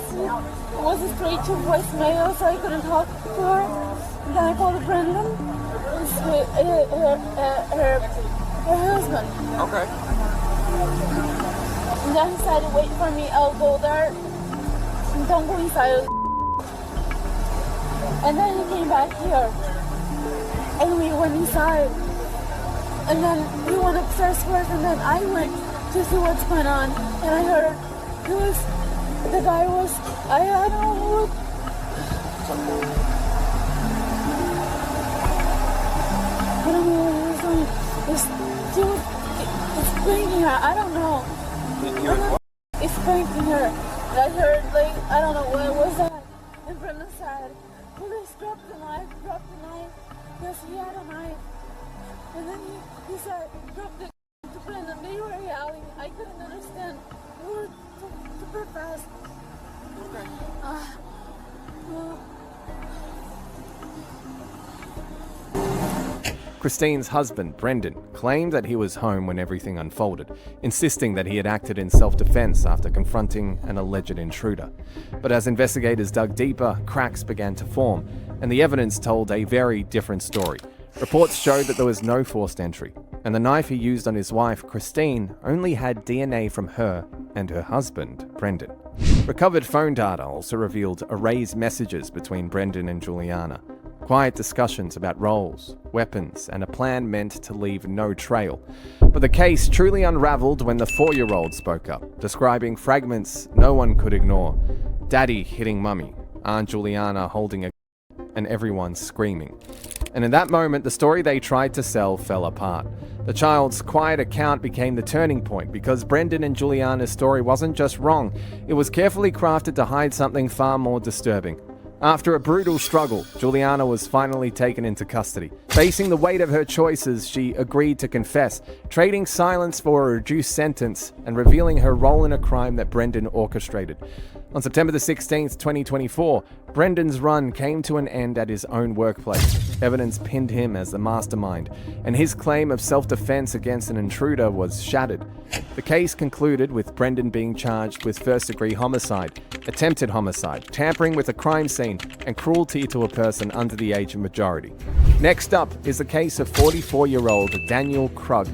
straight to voicemail, so I couldn't talk to her. And then I called Brendan, her husband. Okay. And then he said, wait for me, I'll go there. Don't go inside. And then he came back here. And we went inside. And then he went upstairs first, and then I went to see what's going on. And I heard the guy was, I don't know who. I don't know what he was doing. It's spanking her, I don't know. It's spanking her. And I heard, I don't know what was that. And Brendan said, police, drop the knife. Yes, he had a knife. And then he said, drop the to Brendan. They were yelling. I couldn't understand. They were super fast. Okay. Christine's husband, Brendan, claimed that he was home when everything unfolded, insisting that he had acted in self-defense after confronting an alleged intruder. But as investigators dug deeper, cracks began to form, and the evidence told a very different story. Reports showed that there was no forced entry, and the knife he used on his wife, Christine, only had DNA from her and her husband, Brendan. Recovered phone data also revealed erased messages between Brendan and Juliana, quiet discussions about roles, weapons, and a plan meant to leave no trail. But the case truly unraveled when the 4-year-old spoke up, describing fragments no one could ignore. Daddy hitting Mummy, Aunt Juliana holding a and everyone screaming. And in that moment, the story they tried to sell fell apart. The child's quiet account became the turning point because Brendan and Juliana's story wasn't just wrong, it was carefully crafted to hide something far more disturbing. After a brutal struggle, Juliana was finally taken into custody. Facing the weight of her choices, she agreed to confess, trading silence for a reduced sentence and revealing her role in a crime that Brendan orchestrated. On September the 16th, 2024, Brendan's run came to an end at his own workplace. Evidence pinned him as the mastermind, and his claim of self-defense against an intruder was shattered. The case concluded with Brendan being charged with first-degree homicide, attempted homicide, tampering with a crime scene, and cruelty to a person under the age of majority. Next up is the case of 44-year-old Daniel Krug,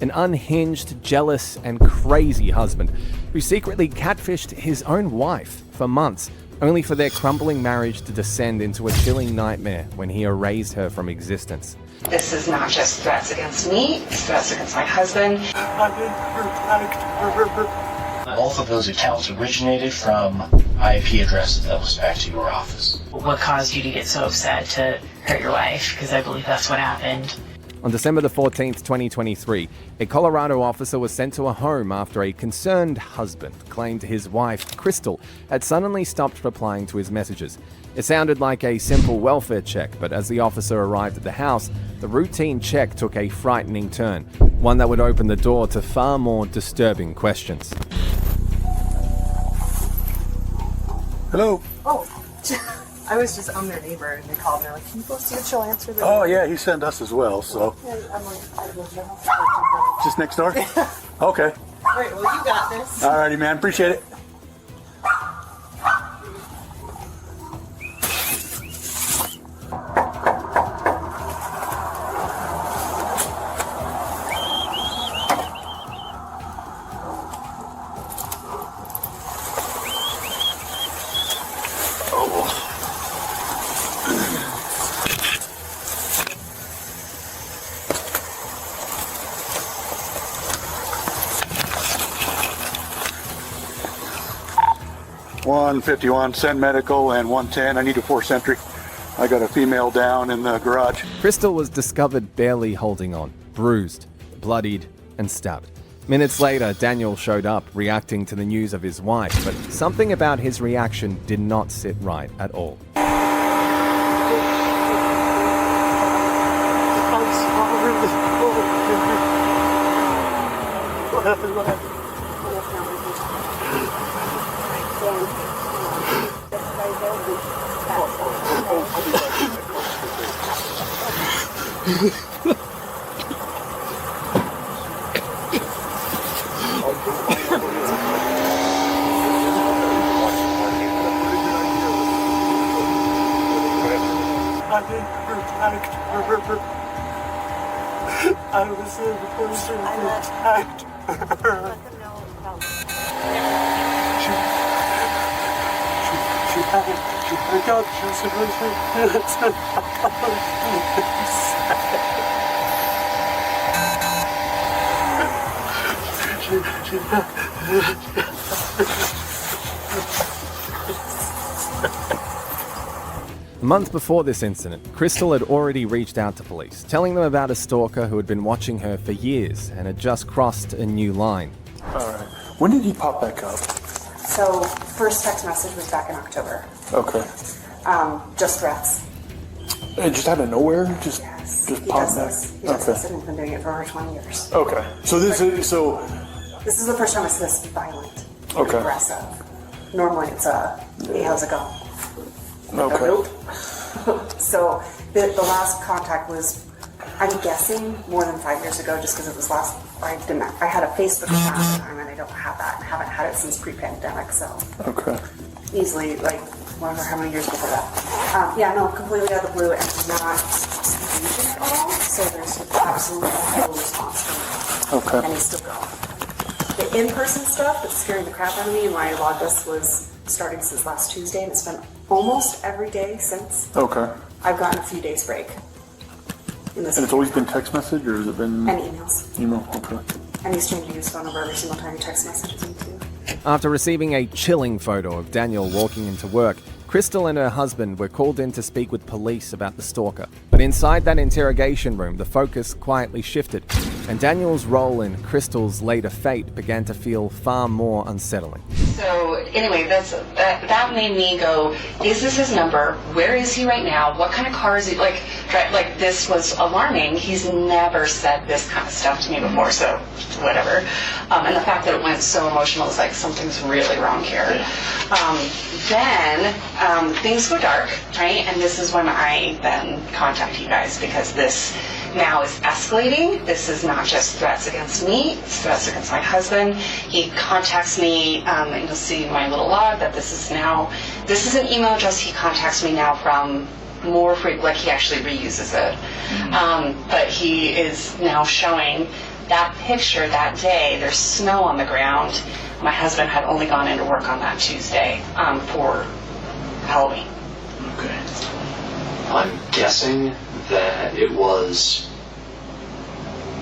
an unhinged, jealous, and crazy husband who secretly catfished his own wife for months, only for their crumbling marriage to descend into a chilling nightmare when he erased her from existence. This is not just threats against me, it's threats against my husband. Both of those accounts originated from IP addresses that was back to your office. What caused you to get so upset to hurt your wife? Because I believe that's what happened. On December the 14th, 2023, a Colorado officer was sent to a home after a concerned husband claimed his wife, Crystal, had suddenly stopped replying to his messages. It sounded like a simple welfare check, but as the officer arrived at the house, the routine check took a frightening turn, one that would open the door to far more disturbing questions. Hello. Oh, I'm their neighbor, and they called me. They're like, can you go see if she'll answer the Oh, yeah, he sent us as well, so. Yeah, I'm like, Just next door? Okay. All right, well, you got this. Alrighty, man. Appreciate it. 151, send medical, and 110. I need a force entry. I got a female down in the garage. Crystal was discovered barely holding on, bruised, bloodied, and stabbed. Minutes later, Daniel showed up, reacting to the news of his wife, but something about his reaction did not sit right at all. What happened? What happened? I was in the person who attacked her. She had got A month before this incident, Crystal had already reached out to police, telling them about a stalker who had been watching her for years and had just crossed a new line. Alright. When did he pop back up? So, first text message was back in October. Okay. Just threats. Just out of nowhere? Just He popped does back? this. He does this, and he's been doing it for over 20 years. Okay. So this is, This is the first time I see this violent, Okay. aggressive. Normally it's hey, how's it going? Okay. Nope. So the last contact was, I'm guessing, more than 5 years ago, just because it was last. I had a Facebook account at the time, and I don't have that. I haven't had it since pre-pandemic, so Okay. easily wonder how many years before that. Yeah, no, completely out of the blue and not engaging at all. So there's absolutely no response from him. Okay. And he's still going. The in-person stuff that's scaring the crap out of me, and why I logged this, was starting since last Tuesday, and it's been almost every day since. Okay. I've gotten a few days break. In this And it's always been text message, or has it been? And emails. Email, okay. And he's changing his phone number every single time he text messages me too. After receiving a chilling photo of Daniel walking into work, Crystal and her husband were called in to speak with police about the stalker. But inside that interrogation room, the focus quietly shifted, and Daniel's role in Crystal's later fate began to feel far more unsettling. So anyway, that made me go, is this his number? Where is he right now? What kind of car is he? Like this was alarming. He's never said this kind of stuff to me before, so whatever. And the fact that it went so emotional is like, something's really wrong here. Then things go dark, right? And this is when I then contact you guys, because this now is escalating. This is not just threats against me, it's threats against my husband. He contacts me, and you'll see in my little log that this is an email address he contacts me now from more frequently, like he actually reuses it. But he is now showing that picture that day. There's snow on the ground. My husband had only gone into work on that Tuesday for Halloween. Okay. I'm guessing that it was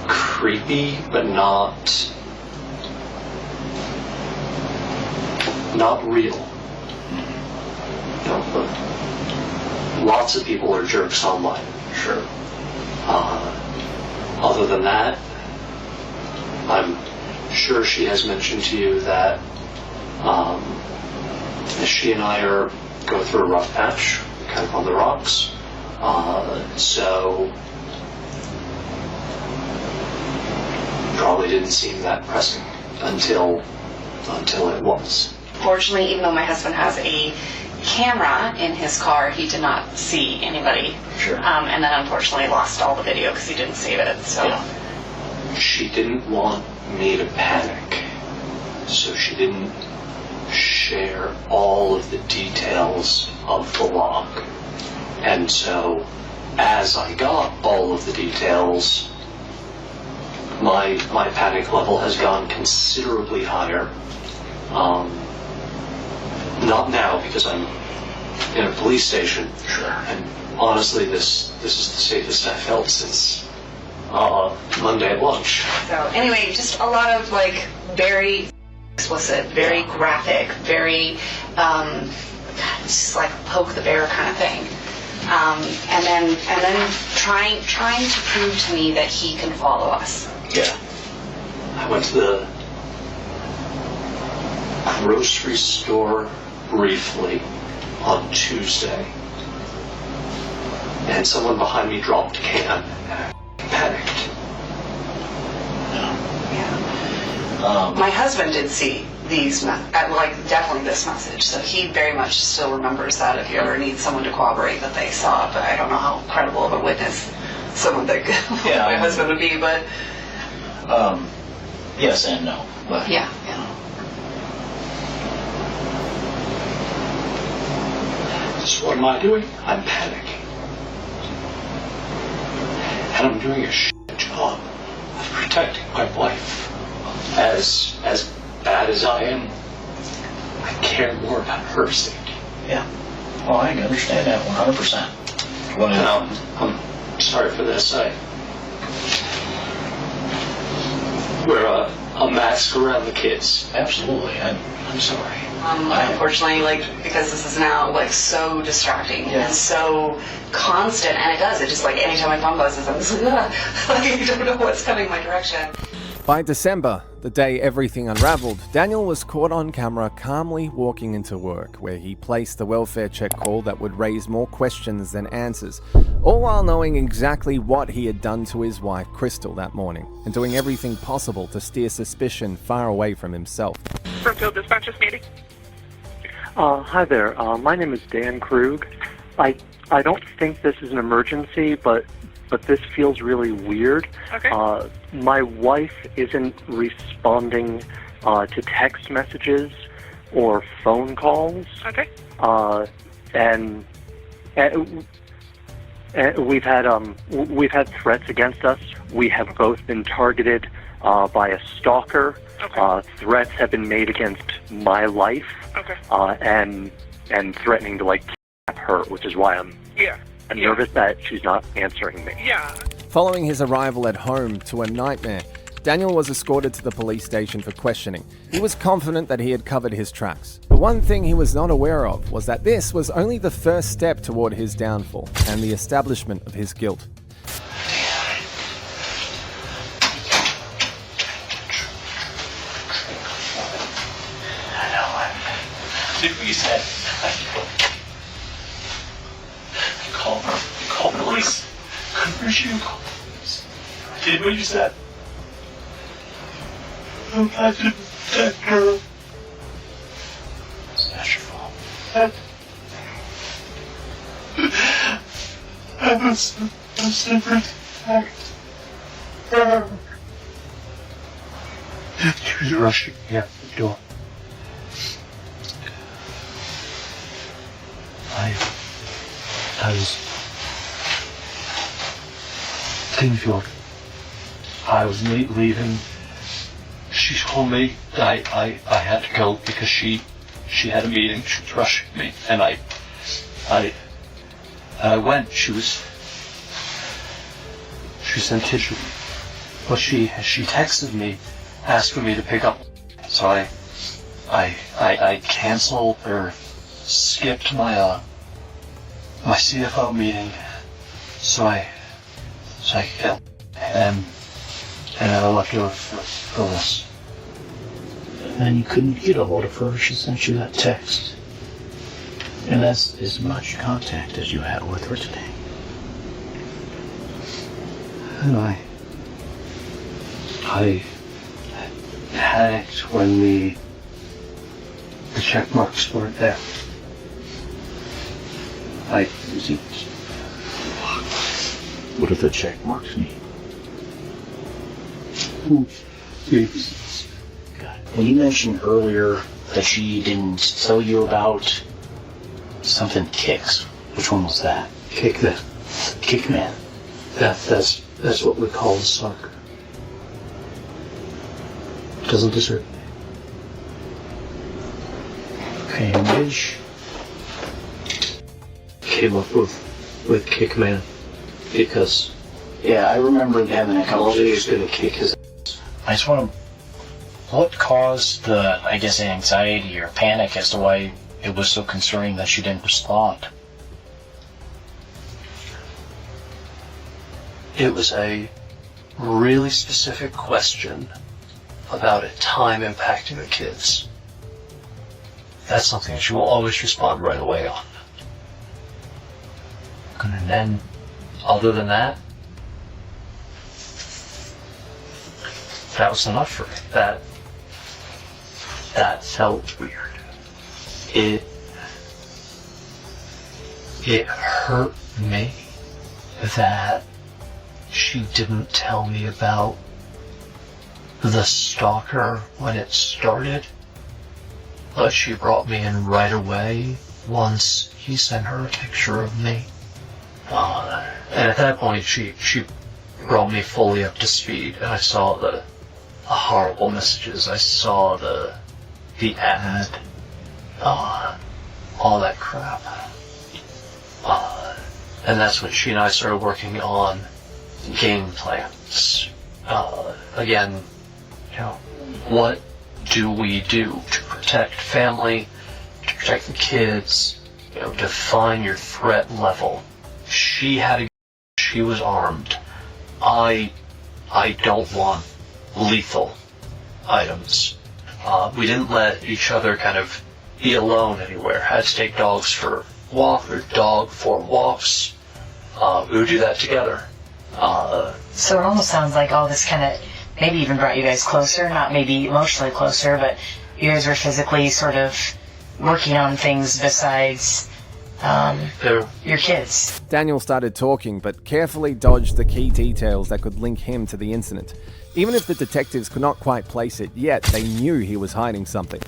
creepy, but not real. Lots of people are jerks online. Sure. Other than that, I'm sure she has mentioned to you that she and I go through a rough patch, kind of on the rocks. So probably didn't seem that pressing until it was. Fortunately, even though my husband has a camera in his car, he did not see anybody. Sure. And then unfortunately lost all the video because he didn't save it. So. Yeah. She didn't want me to panic, so she didn't share all of the details of the log. And so, as I got all of the details, my panic level has gone considerably higher. Not now, because I'm in a police station. Sure. And honestly, this is the safest I've felt since Monday at lunch. So anyway, just a lot of very explicit, very graphic, very just like poke the bear kind of thing. And then trying to prove to me that he can follow us. Yeah. I went to the grocery store briefly on Tuesday, and someone behind me dropped a can, and I panicked. My husband did see these, definitely this message, so he very much still remembers that if you ever need someone to corroborate that they saw, but I don't know how credible of a witness someone that my husband would be, but... Yes and no. But yeah. So what am I doing? I'm panicking. And I'm doing a shit job of protecting my wife. As bad as I am, I care more about her safety. Yeah. Well, I can understand that 100%. I'm sorry for this. Wear a mask around the kids. Absolutely. I'm sorry. Unfortunately, because this is now so distracting and so constant, and it just anytime my phone buzzes, I'm just I don't know what's coming my direction. By December, the day everything unraveled, Daniel was caught on camera calmly walking into work, where he placed the welfare check call that would raise more questions than answers, all while knowing exactly what he had done to his wife Crystal that morning, and doing everything possible to steer suspicion far away from himself. Springfield Dispatchers meeting. Hi there. My name is Dan Krug. I don't think this is an emergency, but this feels really weird. Okay. My wife isn't responding to text messages or phone calls. Okay. And we've had threats against us. We have both been targeted by a stalker. Okay. Threats have been made against my life. Okay. And threatening to kidnap her, which is why I'm nervous that she's not answering me. Yeah. Following his arrival at home to a nightmare, Daniel was escorted to the police station for questioning. He was confident that he had covered his tracks. But one thing he was not aware of was that this was only the first step toward his downfall and the establishment of his guilt. Did what you said. Call police. Where's you? Call police. Did what you said. I'm glad to protect her. It's not your fault. I was to protect her. She was rushing me out the door. I was Greenfield. I was leaving. She told me that I had to go because she had a meeting. She was rushing me, and I went. She sent tissue, but she texted me asking me to pick up. So I canceled or skipped my my CFO meeting, so I could get, and I left her for this. And you couldn't get a hold of her. She sent you that text. And that's as much contact as you had with her today. And I panicked when the check marks weren't there. What do the check marks mean? Well, you mentioned earlier that she didn't tell you about something kicks. Which one was that? Kickman. That's what we call the stalker. Doesn't deserve me. Okay, and Midge came up with Kickman because I remember having a He was gonna kick his ass. I just want to What caused the, I guess, anxiety or panic as to why it was so concerning that she didn't respond? It was a really specific question about a time impacting the kids. That's something that she will always respond right away on. And then, other than that, that was enough for me. That felt weird. It hurt me that she didn't tell me about the stalker when it started, but she brought me in right away once he sent her a picture of me. And at that point, she brought me fully up to speed, and I saw the horrible messages. I saw the ad, all that crap. And that's when she and I started working on game plans. Again, what do we do to protect family, to protect the kids, define your threat level. She was armed. I don't want lethal items. We didn't let each other kind of be alone anywhere. Had to take dogs for walks. We would do that together. So it almost sounds like all this kind of maybe even brought you guys closer, not maybe emotionally closer, but you guys were physically sort of working on things besides your kids. Daniel started talking, but carefully dodged the key details that could link him to the incident. Even if the detectives could not quite place it yet, they knew he was hiding something.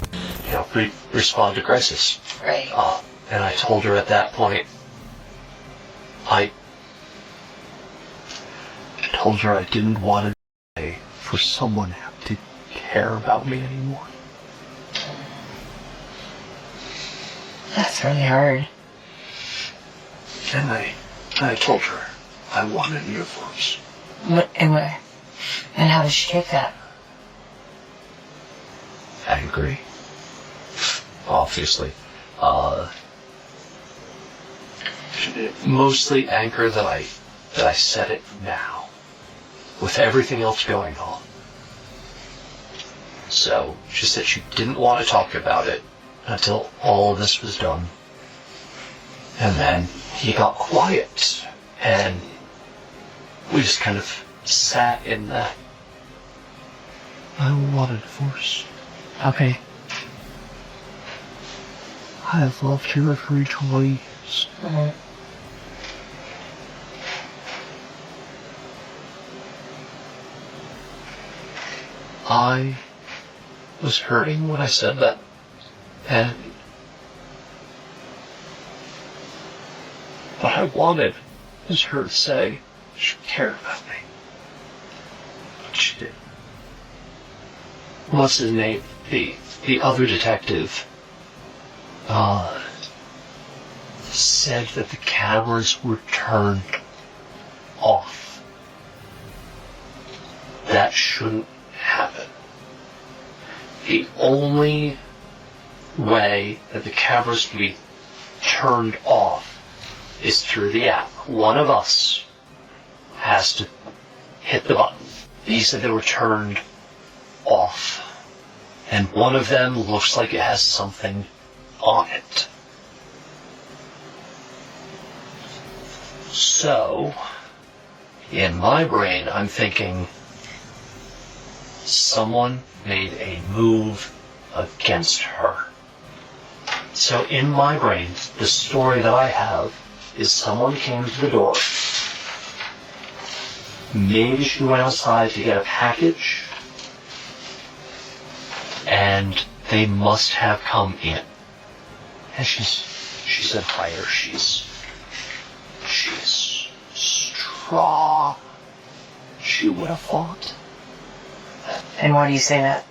We respond to crisis. Right. And I told her at that point, I told her I didn't want to for someone to care about me anymore. That's really hard. And I told her I wanted uniforms. And how did she take that? Angry. Obviously. Mostly anger that I said it now, with everything else going on. So, she said she didn't want to talk about it until all of this was done. And then he got quiet, and we just kind of sat in that. I want a divorce. Okay. I have loved you for 20 years. Mm-hmm. I was hurting when I said that, and what I wanted was her to say she cared about me. But she didn't. What's his name? The other detective said that the cameras were turned off. That shouldn't happen. The only way that the cameras can be turned off is through the app. One of us has to hit the button. He said they were turned off. And one of them looks like it has something on it. So, in my brain, I'm thinking someone made a move against her. So in my brain, the story that I have is someone came to the door. Maybe she went outside to get a package, and they must have come in. And she said, higher, she's strong. She would have fought. And why do you say that?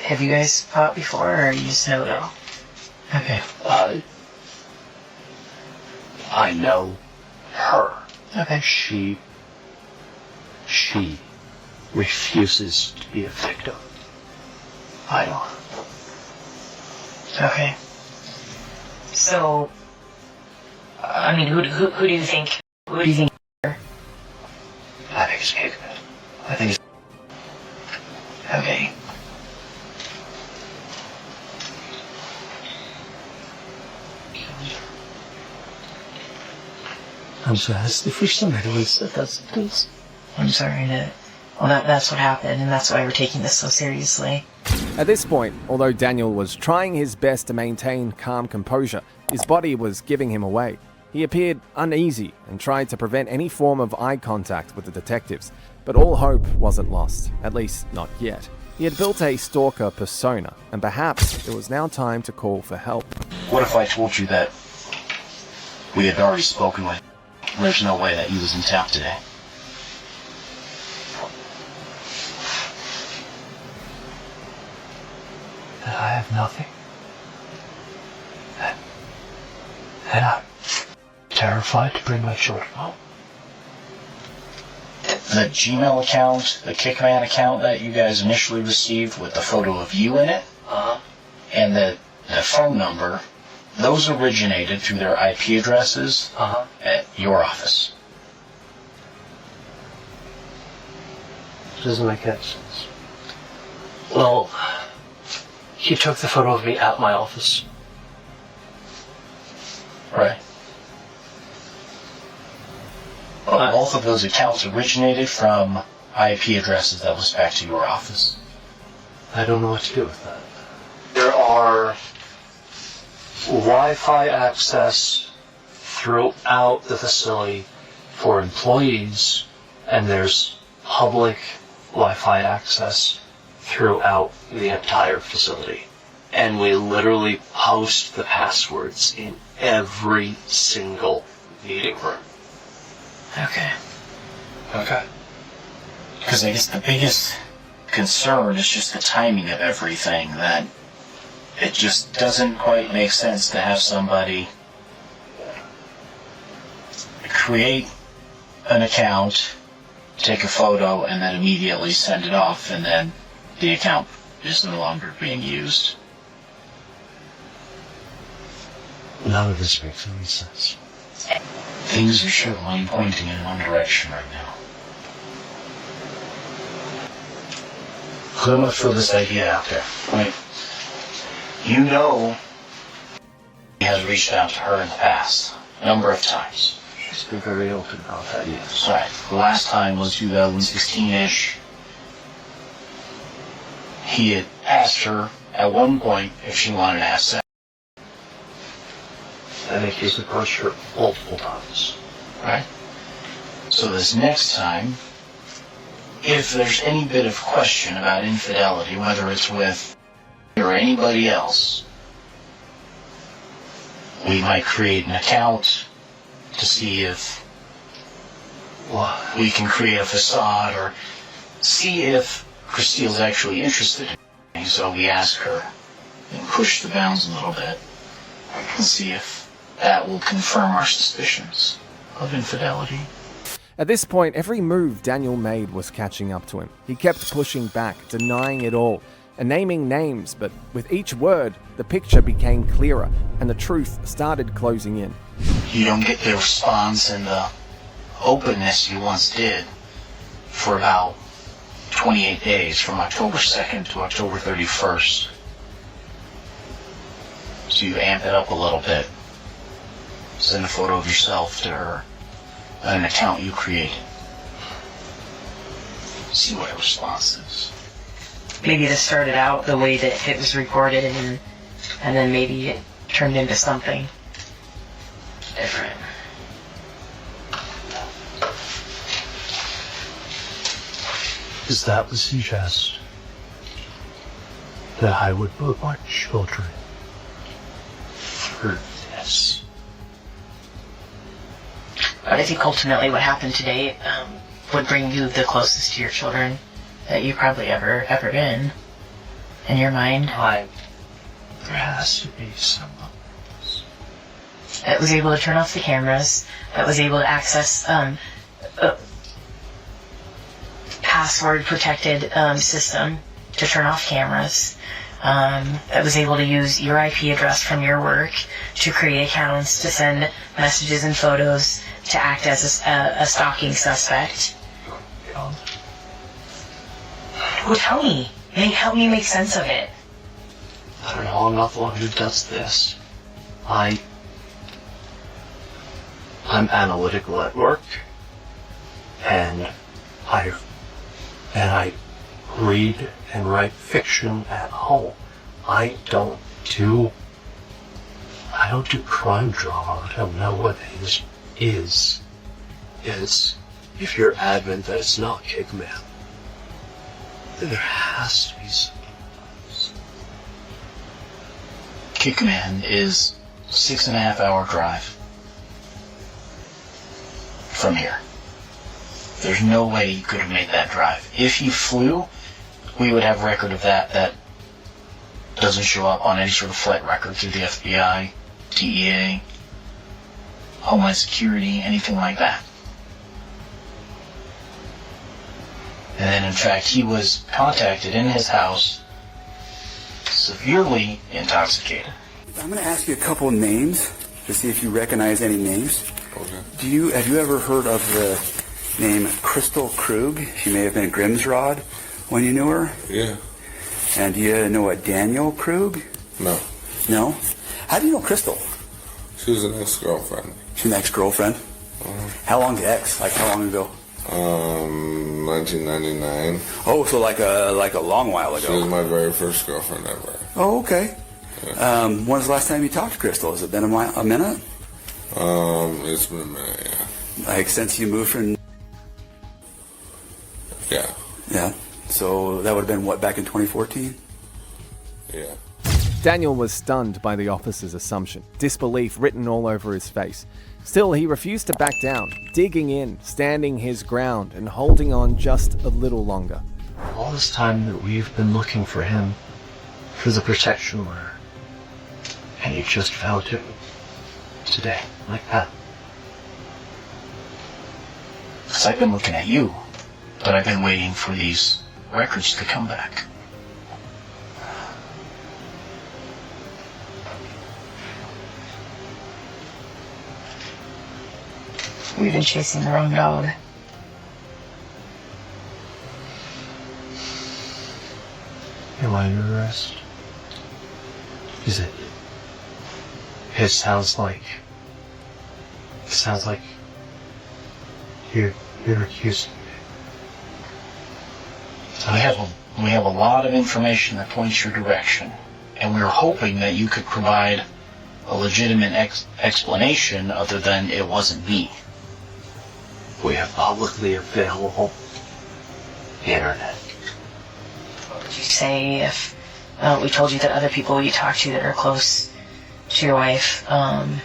Have you guys fought before, or you just know that? Okay. I know her. Okay. She refuses to be a victim. I don't. Okay. So, I mean, who do you think? Who do you think? I think it's Jacob. I think it's... Okay. I'm sorry, that's the first time I really said that's the case. I'm sorry that. Well, that's what happened, and that's why we're taking this so seriously. At this point, although Daniel was trying his best to maintain calm composure, his body was giving him away. He appeared uneasy and tried to prevent any form of eye contact with the detectives, but all hope wasn't lost, at least not yet. He had built a stalker persona, and perhaps it was now time to call for help. What if I told you that we had already spoken with him? There's no way that he was in town today. That I have nothing. And I'm terrified to bring my children home. The Gmail account, the Kickman account that you guys initially received with the photo of you in it, and the phone number, those originated through their IP addresses at your office. Doesn't make any sense. Well, he took the photo of me at my office. Right. But both of those accounts originated from IP addresses that was back to your office. I don't know what to do with that. There are Wi-Fi access throughout the facility for employees, and there's public Wi-Fi access throughout the entire facility. And we literally post the passwords in every single meeting room. Okay. Okay. Because I guess the biggest concern is just the timing of everything, that it just doesn't quite make sense to have somebody create an account, take a photo, and then immediately send it off, and then the account is no longer being used. None of this makes any sense. Things are surely pointing in one direction right now. So I'm going to throw this idea out there. Right? You know he has reached out to her in the past, a number of times. She's been very open about that, yes. Right. The last time was 2016-ish. He had asked her at one point if she wanted to have sex. I think he's approached her multiple times. Right? So this next time, if there's any bit of question about infidelity, whether it's with or anybody else, we might create an account to see if we can create a facade, or see if Christine's actually interested in me. So we ask her and push the bounds a little bit and see if that will confirm our suspicions of infidelity. At this point, every move Daniel made was catching up to him. He kept pushing back, denying it all, and naming names, but with each word, the picture became clearer, and the truth started closing in. You don't get the response and the openness you once did for about 28 days, from October 2nd to October 31st. So you amp it up a little bit. Send a photo of yourself to her, an account you created. See what her response is. Maybe this started out the way that it was recorded, and then maybe it turned into something different. Is that would suggest that I would put my children through this. But I think ultimately what happened today would bring you the closest to your children that you've probably ever been in your mind. There has to be someone that was able to turn off the cameras, that was able to access a password protected system to turn off cameras, that was able to use your IP address from your work to create accounts, to send messages and photos, to act as a stalking suspect. Well, tell me. Help me make sense of it. I don't know, I'm not the one who does this. I'm analytical at work, and I read and write fiction at home. I don't do crime drama. I don't know what this is. If you're adamant that it's not Kickman, then there has to be some. Kickman is 6.5 hour drive from here. There's no way you could have made that drive. If you flew, we would have record of that. That doesn't show up on any sort of flight record through the FBI, DEA, Homeland Security, anything like that. And then, in fact, he was contacted in his house, severely intoxicated. I'm going to ask you a couple of names to see if you recognize any names. Okay. Have you ever heard of the name Crystal Krug? She may have been Grimsrod when you knew her. Yeah. And do you know a Daniel Krug? No. No? How do you know Crystal? She was an ex-girlfriend. She's an ex-girlfriend? How long's the ex? Like how long ago? 1999. Oh, so like a long while ago. She was my very first girlfriend ever. Oh, okay. Yeah. When was the last time you talked to Crystal? Has it been a minute? It's been a minute, yeah. Like since you moved from... Yeah. Yeah. So that would have been, what, back in 2014? Yeah. Daniel was stunned by the officer's assumption, disbelief written all over his face. Still, he refused to back down, digging in, standing his ground, and holding on just a little longer. All this time that we've been looking for him, for the protection order, and you just found him today, like that. Because I've been looking at you, but I've been waiting for these records to come back. We've been chasing the wrong dog. Am I under arrest? Is it? It sounds like you're accusing me. We have a lot of information that points your direction, and we were hoping that you could provide a legitimate explanation other than it wasn't me. We have publicly available internet. What would you say if we told you that other people you talk to that are close to your wife had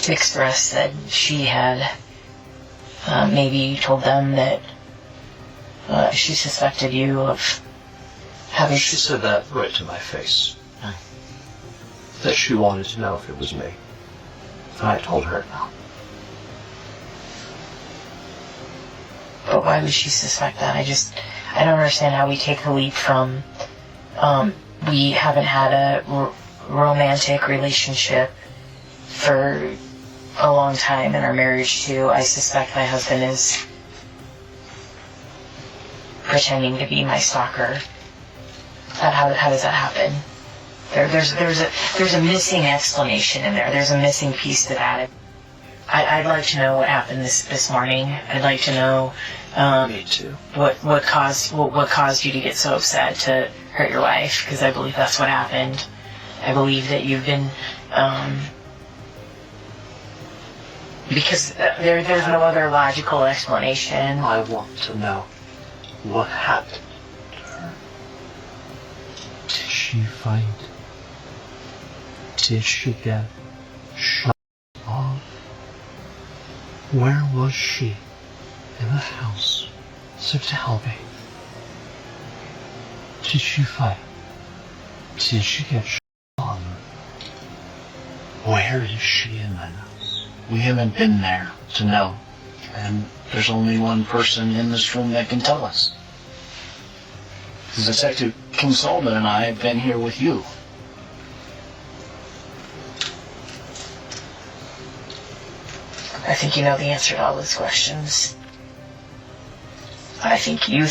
expressed that she had maybe told them that she suspected you of having... She said that right to my face. That she wanted to know if it was me. And I told her no. But why would she suspect that? I don't understand how we take the leap from we haven't had a romantic relationship for a long time in our marriage to I suspect my husband is pretending to be my stalker. How does that happen? There's a missing explanation in there. There's a missing piece to that. I'd like to know what happened this morning. I'd like to know Me too. what caused you to get so upset to hurt your wife, because I believe that's what happened. I believe that you've been because there's no other logical explanation. I want to know what happened to her. Did she fight? Did she get shot off? Where was she in the house? So tell me. Did she fight? Did she get shot on? Where is she in the house? We haven't been there to know, and there's only one person in this room that can tell us. Detective Kinsolman and I have been here with you. I think you know the answer to all those questions. I think you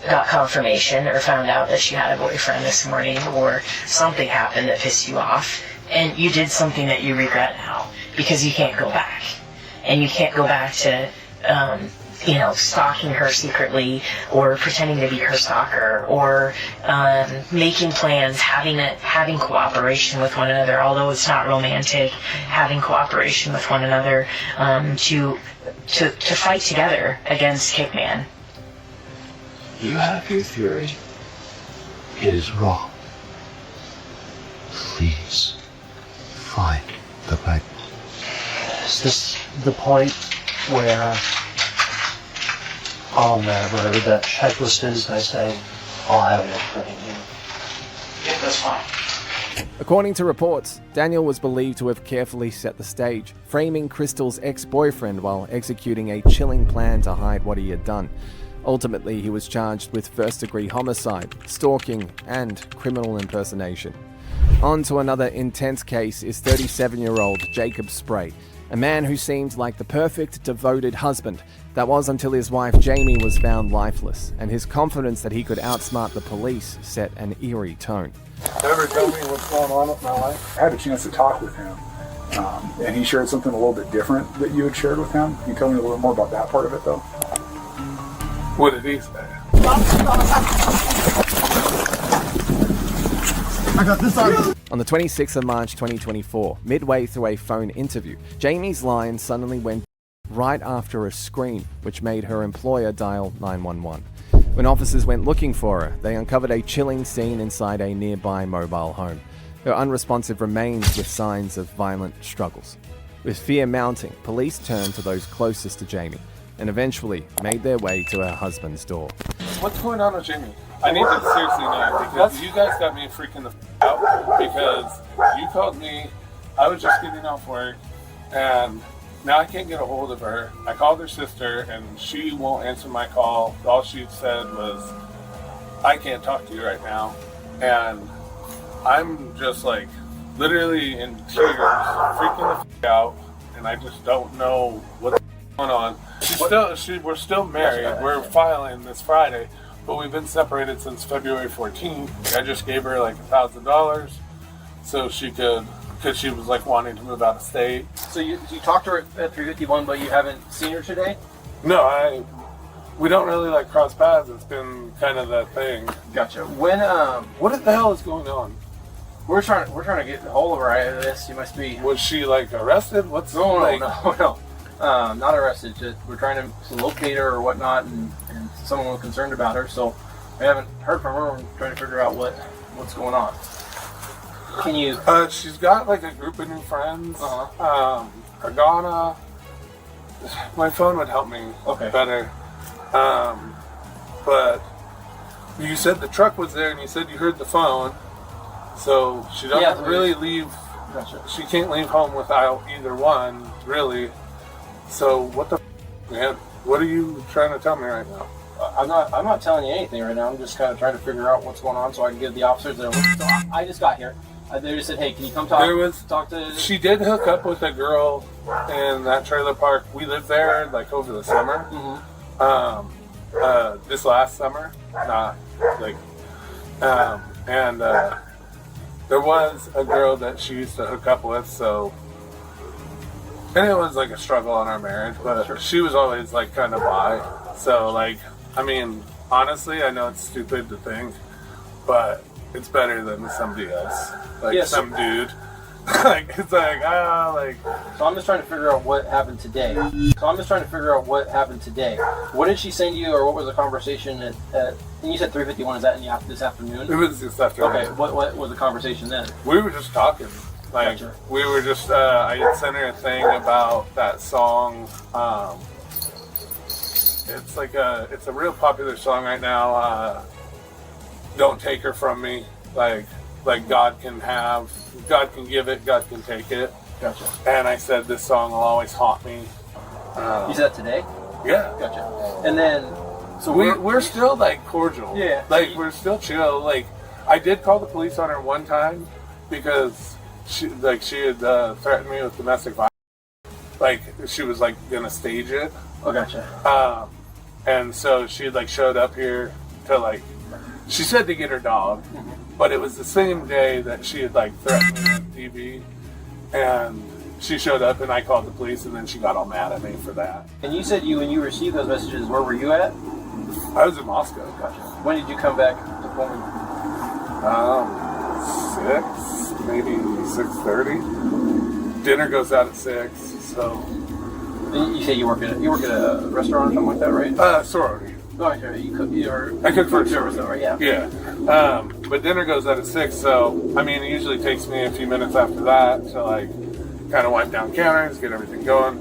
got confirmation or found out that she had a boyfriend this morning, or something happened that pissed you off, and you did something that you regret now because you can't go back. And you can't go back to, stalking her secretly, or pretending to be her stalker, or making plans, having cooperation with one another, although it's not romantic, having cooperation with one another to fight together against Kickman. You have your theory. It is wrong. Please find the Bible. Is this the point where whatever that checklist is, I say, I'll have it in front of you? Yeah, that's fine. According to reports, Daniel was believed to have carefully set the stage, framing Crystal's ex-boyfriend while executing a chilling plan to hide what he had done. Ultimately, he was charged with first-degree homicide, stalking, and criminal impersonation. On to another intense case is 37-year-old Jacob Spray, a man who seemed like the perfect, devoted husband. That was until his wife Jamie was found lifeless, and his confidence that he could outsmart the police set an eerie tone. Ever tell me what's going on with my life? I had a chance to talk with him, and he shared something a little bit different that you had shared with him. Can you tell me a little more about that part of it, though? What did he say? I got this on. On the 26th of March 2024, midway through a phone interview, Jamie's line suddenly went right after a scream, which made her employer dial 911. When officers went looking for her, they uncovered a chilling scene inside a nearby mobile home. Her unresponsive remains with signs of violent struggles. With fear mounting, police turned to those closest to Jamie, and eventually made their way to her husband's door. What's going on with Jamie? I need to seriously know, because you guys got me freaking the out, because you called me, I was just getting off work, and now I can't get a hold of her. I called her sister, and she won't answer my call. All she said was, I can't talk to you right now. And I'm just like, literally in tears, freaking the out, and I just don't know what's going on. We're still married. We're filing this Friday, but we've been separated since February 14th. I just gave her like $1,000 so she could, because she was like wanting to move out of state. So you talked to her at 351, but you haven't seen her today? No, we don't really like cross paths. It's been kind of that thing. Gotcha. When what the hell is going on? We're trying to get a hold of her out of this. You must be. Was she like arrested? What's no, like? No. Not arrested. Just, we're trying to locate her or whatnot, and someone was concerned about her. So we haven't heard from her. We're trying to figure out what's going on. Can you? She's got like a group of new friends. Argana. My phone would help me better. But you said the truck was there, and you said you heard the phone. So she doesn't really leave. Gotcha. She can't leave home without either one, really. So what the man? What are you trying to tell me right now? I'm not telling you anything right now. I'm just kind of trying to figure out what's going on so I can give the officers their. So I just got here. They just said, "Hey, can you come talk to?" She did hook up with a girl in that trailer park. We lived there like over the summer. Mm-hmm. This last summer, not like, and there was a girl that she used to hook up with. So, and it was like a struggle on our marriage, but she was always like kind of bi. So like, I mean, honestly, I know it's stupid to think, but it's better than somebody else, like some dude. Like it's like So I'm just trying to figure out what happened today. What did she say to you, or what was the conversation at and you said 351? Is that in this afternoon? It was this afternoon. Okay. What was the conversation then? We were just talking. Like we were just. I had sent her a thing about that song. It's like it's a real popular song right now. Don't take her from me. Like God can give it, God can take it. Gotcha. And I said this song will always haunt me. You said that today? Yeah. Gotcha. And then So we're still like cordial. Yeah. Like we're still chill. Like I did call the police on her one time because she had threatened me with domestic violence. Like she was like gonna stage it. Oh, gotcha. And so she had like showed up here to like, she said to get her dog, but it was the same day that she had like threatened me with TV, and she showed up and I called the police, and then she got all mad at me for that. And you said when you received those messages, where were you at? I was in Moscow. Gotcha. When did you come back to Pullman? 6, maybe 6:30. Dinner goes out at 6, so. And you say you work at a restaurant or something like that, right? Sorority. Oh, okay. I cook for a service, though, right? Yeah. Yeah. But dinner goes out at 6, so I mean, it usually takes me a few minutes after that to like kind of wipe down counters, get everything going.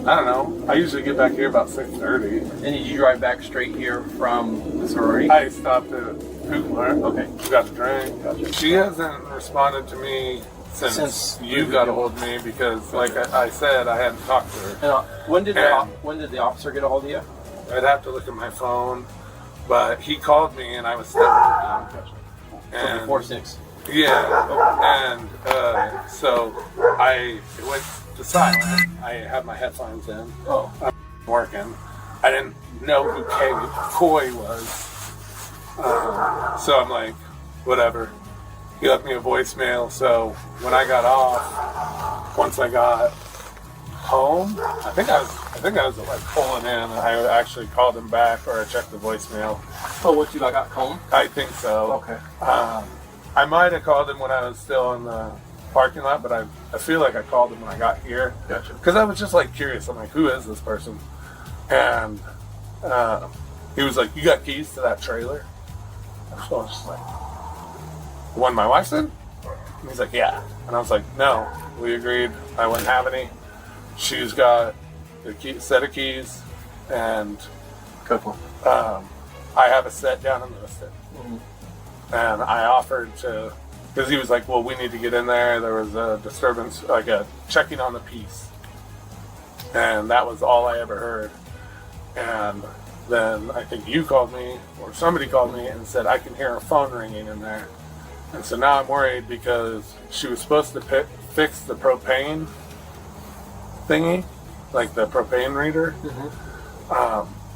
I don't know. I usually get back here about 6:30. And did you drive back straight here from the sorority? I stopped at Kugler. Okay. Got the drink. Gotcha. She hasn't responded to me since you got a hold of me because, like I said, I hadn't talked to her. And, when did the officer get a hold of you? I'd have to look at my phone, but he called me and I was still working. So before 6. Yeah, and so I went to silent. I had my headphones in. Oh, I'm working. I didn't know who Coy was, so I'm like, whatever. He left me a voicemail. So when I got off, once I got home, I think I was like pulling in. I actually called him back, or I checked the voicemail. Oh, what you got home? I think so. Okay. I might have called him when I was still in the parking lot, but I feel like I called him when I got here. Gotcha. Because I was just like curious. I'm like, who is this person? And he was like, you got keys to that trailer? So I was just like, the one my wife said? And he's like, yeah. And I was like, no, we agreed I wouldn't have any. She's got a set of keys, and I have a set down in the stick. And I offered to, because he was like, well, we need to get in there. There was a disturbance, like a checking on the piece. And that was all I ever heard. And then I think you called me, or somebody called me and said, I can hear a phone ringing in there. And so now I'm worried because she was supposed to fix the propane thingy, like the propane reader.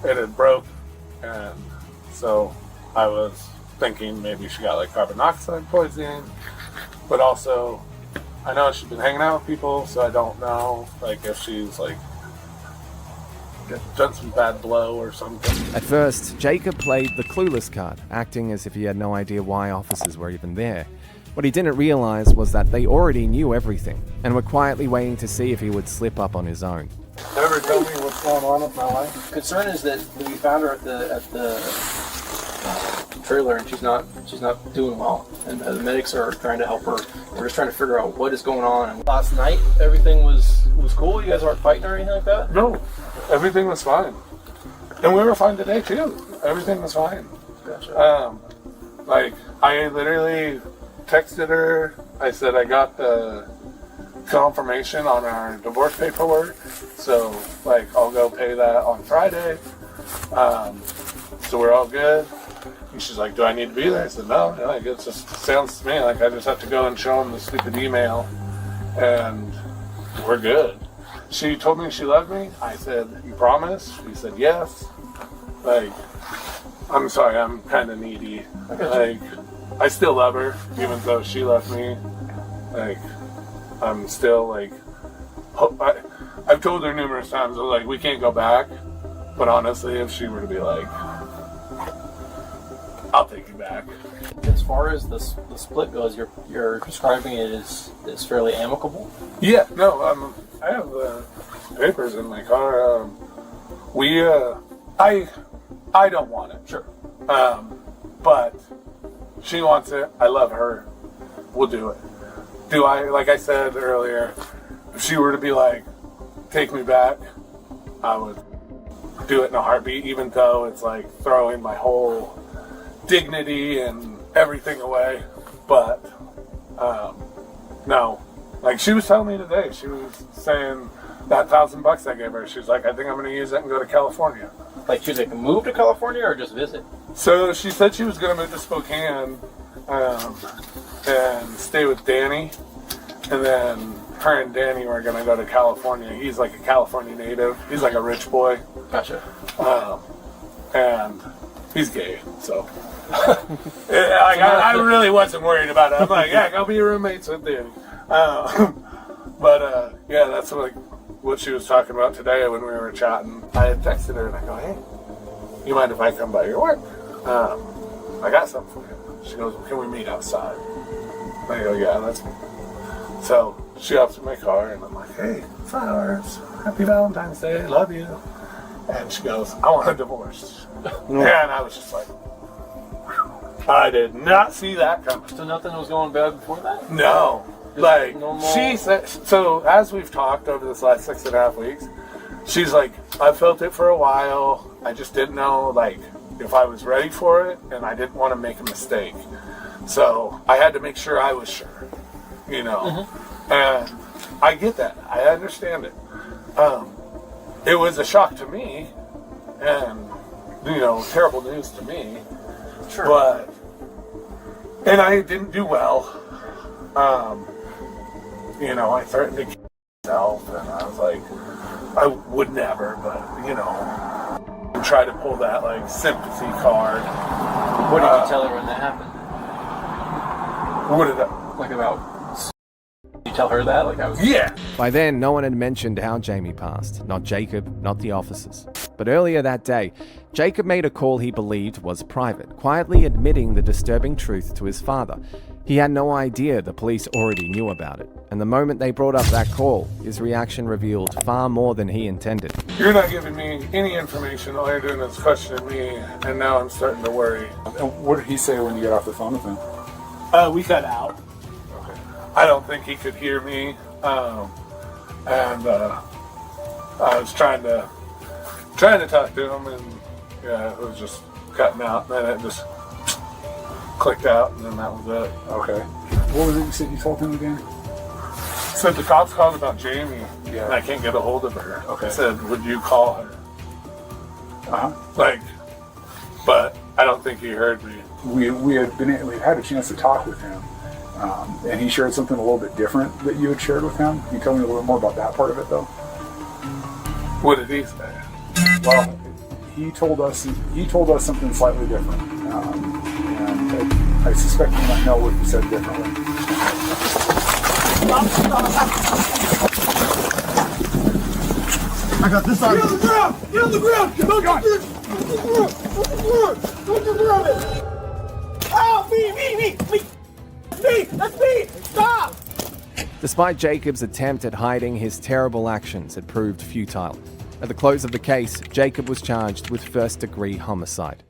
It had broke, and so I was thinking maybe she got like carbon monoxide poisoning, but also I know she's been hanging out with people, so I don't know like if she's like done some bad blow or something. At first, Jacob played the clueless card, acting as if he had no idea why officers were even there. What he didn't realize was that they already knew everything and were quietly waiting to see if he would slip up on his own. Never tell me what's going on with my wife. Concern is that we found her at the trailer and she's not doing well, and the medics are trying to help her. We're just trying to figure out what is going on. And last night everything was cool. You guys weren't fighting or anything like that? No, everything was fine, and we were fine today too. Everything was fine. Gotcha. Like I literally texted her. I said I got the confirmation on our divorce paperwork, so like I'll go pay that on Friday. So we're all good. And she's like, do I need to be there? I said, no, like it just sounds to me like I just have to go and show him the stupid email and we're good. She told me she loved me. I said, you promise? She said, yes. Like, I'm sorry, I'm kind of needy. Like, I still love her, even though she left me. Like, I'm still like, I've told her numerous times, like, we can't go back. But honestly, if she were to be like, I'll take you back. As far as the split goes, you're describing it as fairly amicable? Yeah, no, I have papers in my car. I don't want it. Sure. But she wants it. I love her. We'll do it. Do I, like I said earlier, if she were to be like, take me back, I would do it in a heartbeat, even though it's like throwing my whole dignity and everything away. But no, like she was telling me today, she was saying that $1,000 I gave her, she's like, I think I'm going to use it and go to California. Like, she was like, move to California or just visit? So she said she was going to move to Spokane and stay with Danny. And then her and Danny were going to go to California. He's like a California native. He's like a rich boy. Gotcha. And he's gay, so. I really wasn't worried about it. I'm like, yeah, go be roommates with Danny. Yeah, that's what she was talking about today when we were chatting. I had texted her and I go, hey, you mind if I come by your work? I got something for you. She goes, well, can we meet outside? I go, yeah, that's me. So she hops in my car and I'm like, hey, flowers, happy Valentine's Day, love you. And she goes, I want a divorce. And I was just like, I did not see that coming. So nothing was going bad before that? No. Like, she said, so as we've talked over this last 6.5 weeks, she's like, I felt it for a while. I just didn't know, like, if I was ready for it, and I didn't want to make a mistake. So I had to make sure I was sure, you know. And I get that. I understand it. It was a shock to me, and, you know, terrible news to me. Sure. But, and I didn't do well. You know, I threatened to kill myself, and I was like, I would never, but, you know, try to pull that, like, sympathy card. What did you tell her when that happened? What did I? Like about... Did you tell her that? Like I was... Yeah! By then, no one had mentioned how Jamie passed. Not Jacob, not the officers. But earlier that day, Jacob made a call he believed was private, quietly admitting the disturbing truth to his father. He had no idea the police already knew about it. And the moment they brought up that call, his reaction revealed far more than he intended. You're not giving me any information. All you're doing is questioning me, and now I'm starting to worry. And what did he say when you got off the phone with him? We cut out. Okay. I don't think he could hear me. I was trying to talk to him, and yeah, it was just cutting out. And then it just clicked out, and then that was it. Okay. What was it you said you told him again? Said the cops called about Jamie, and I can't get a hold of her. Okay. I said, would you call her? Like, but I don't think he heard me. We had a chance to talk with him, and he shared something a little bit different that you had shared with him. Can you tell me a little more about that part of it, though? What did he say? Well, he told us something slightly different, and I suspect you might know what he said differently. I got this on. Get on the ground! Get on the ground! Don't grab it! Oh, me! That's me! Stop! Despite Jacob's attempt at hiding his terrible actions, it proved futile. At the close of the case, Jacob was charged with first-degree homicide.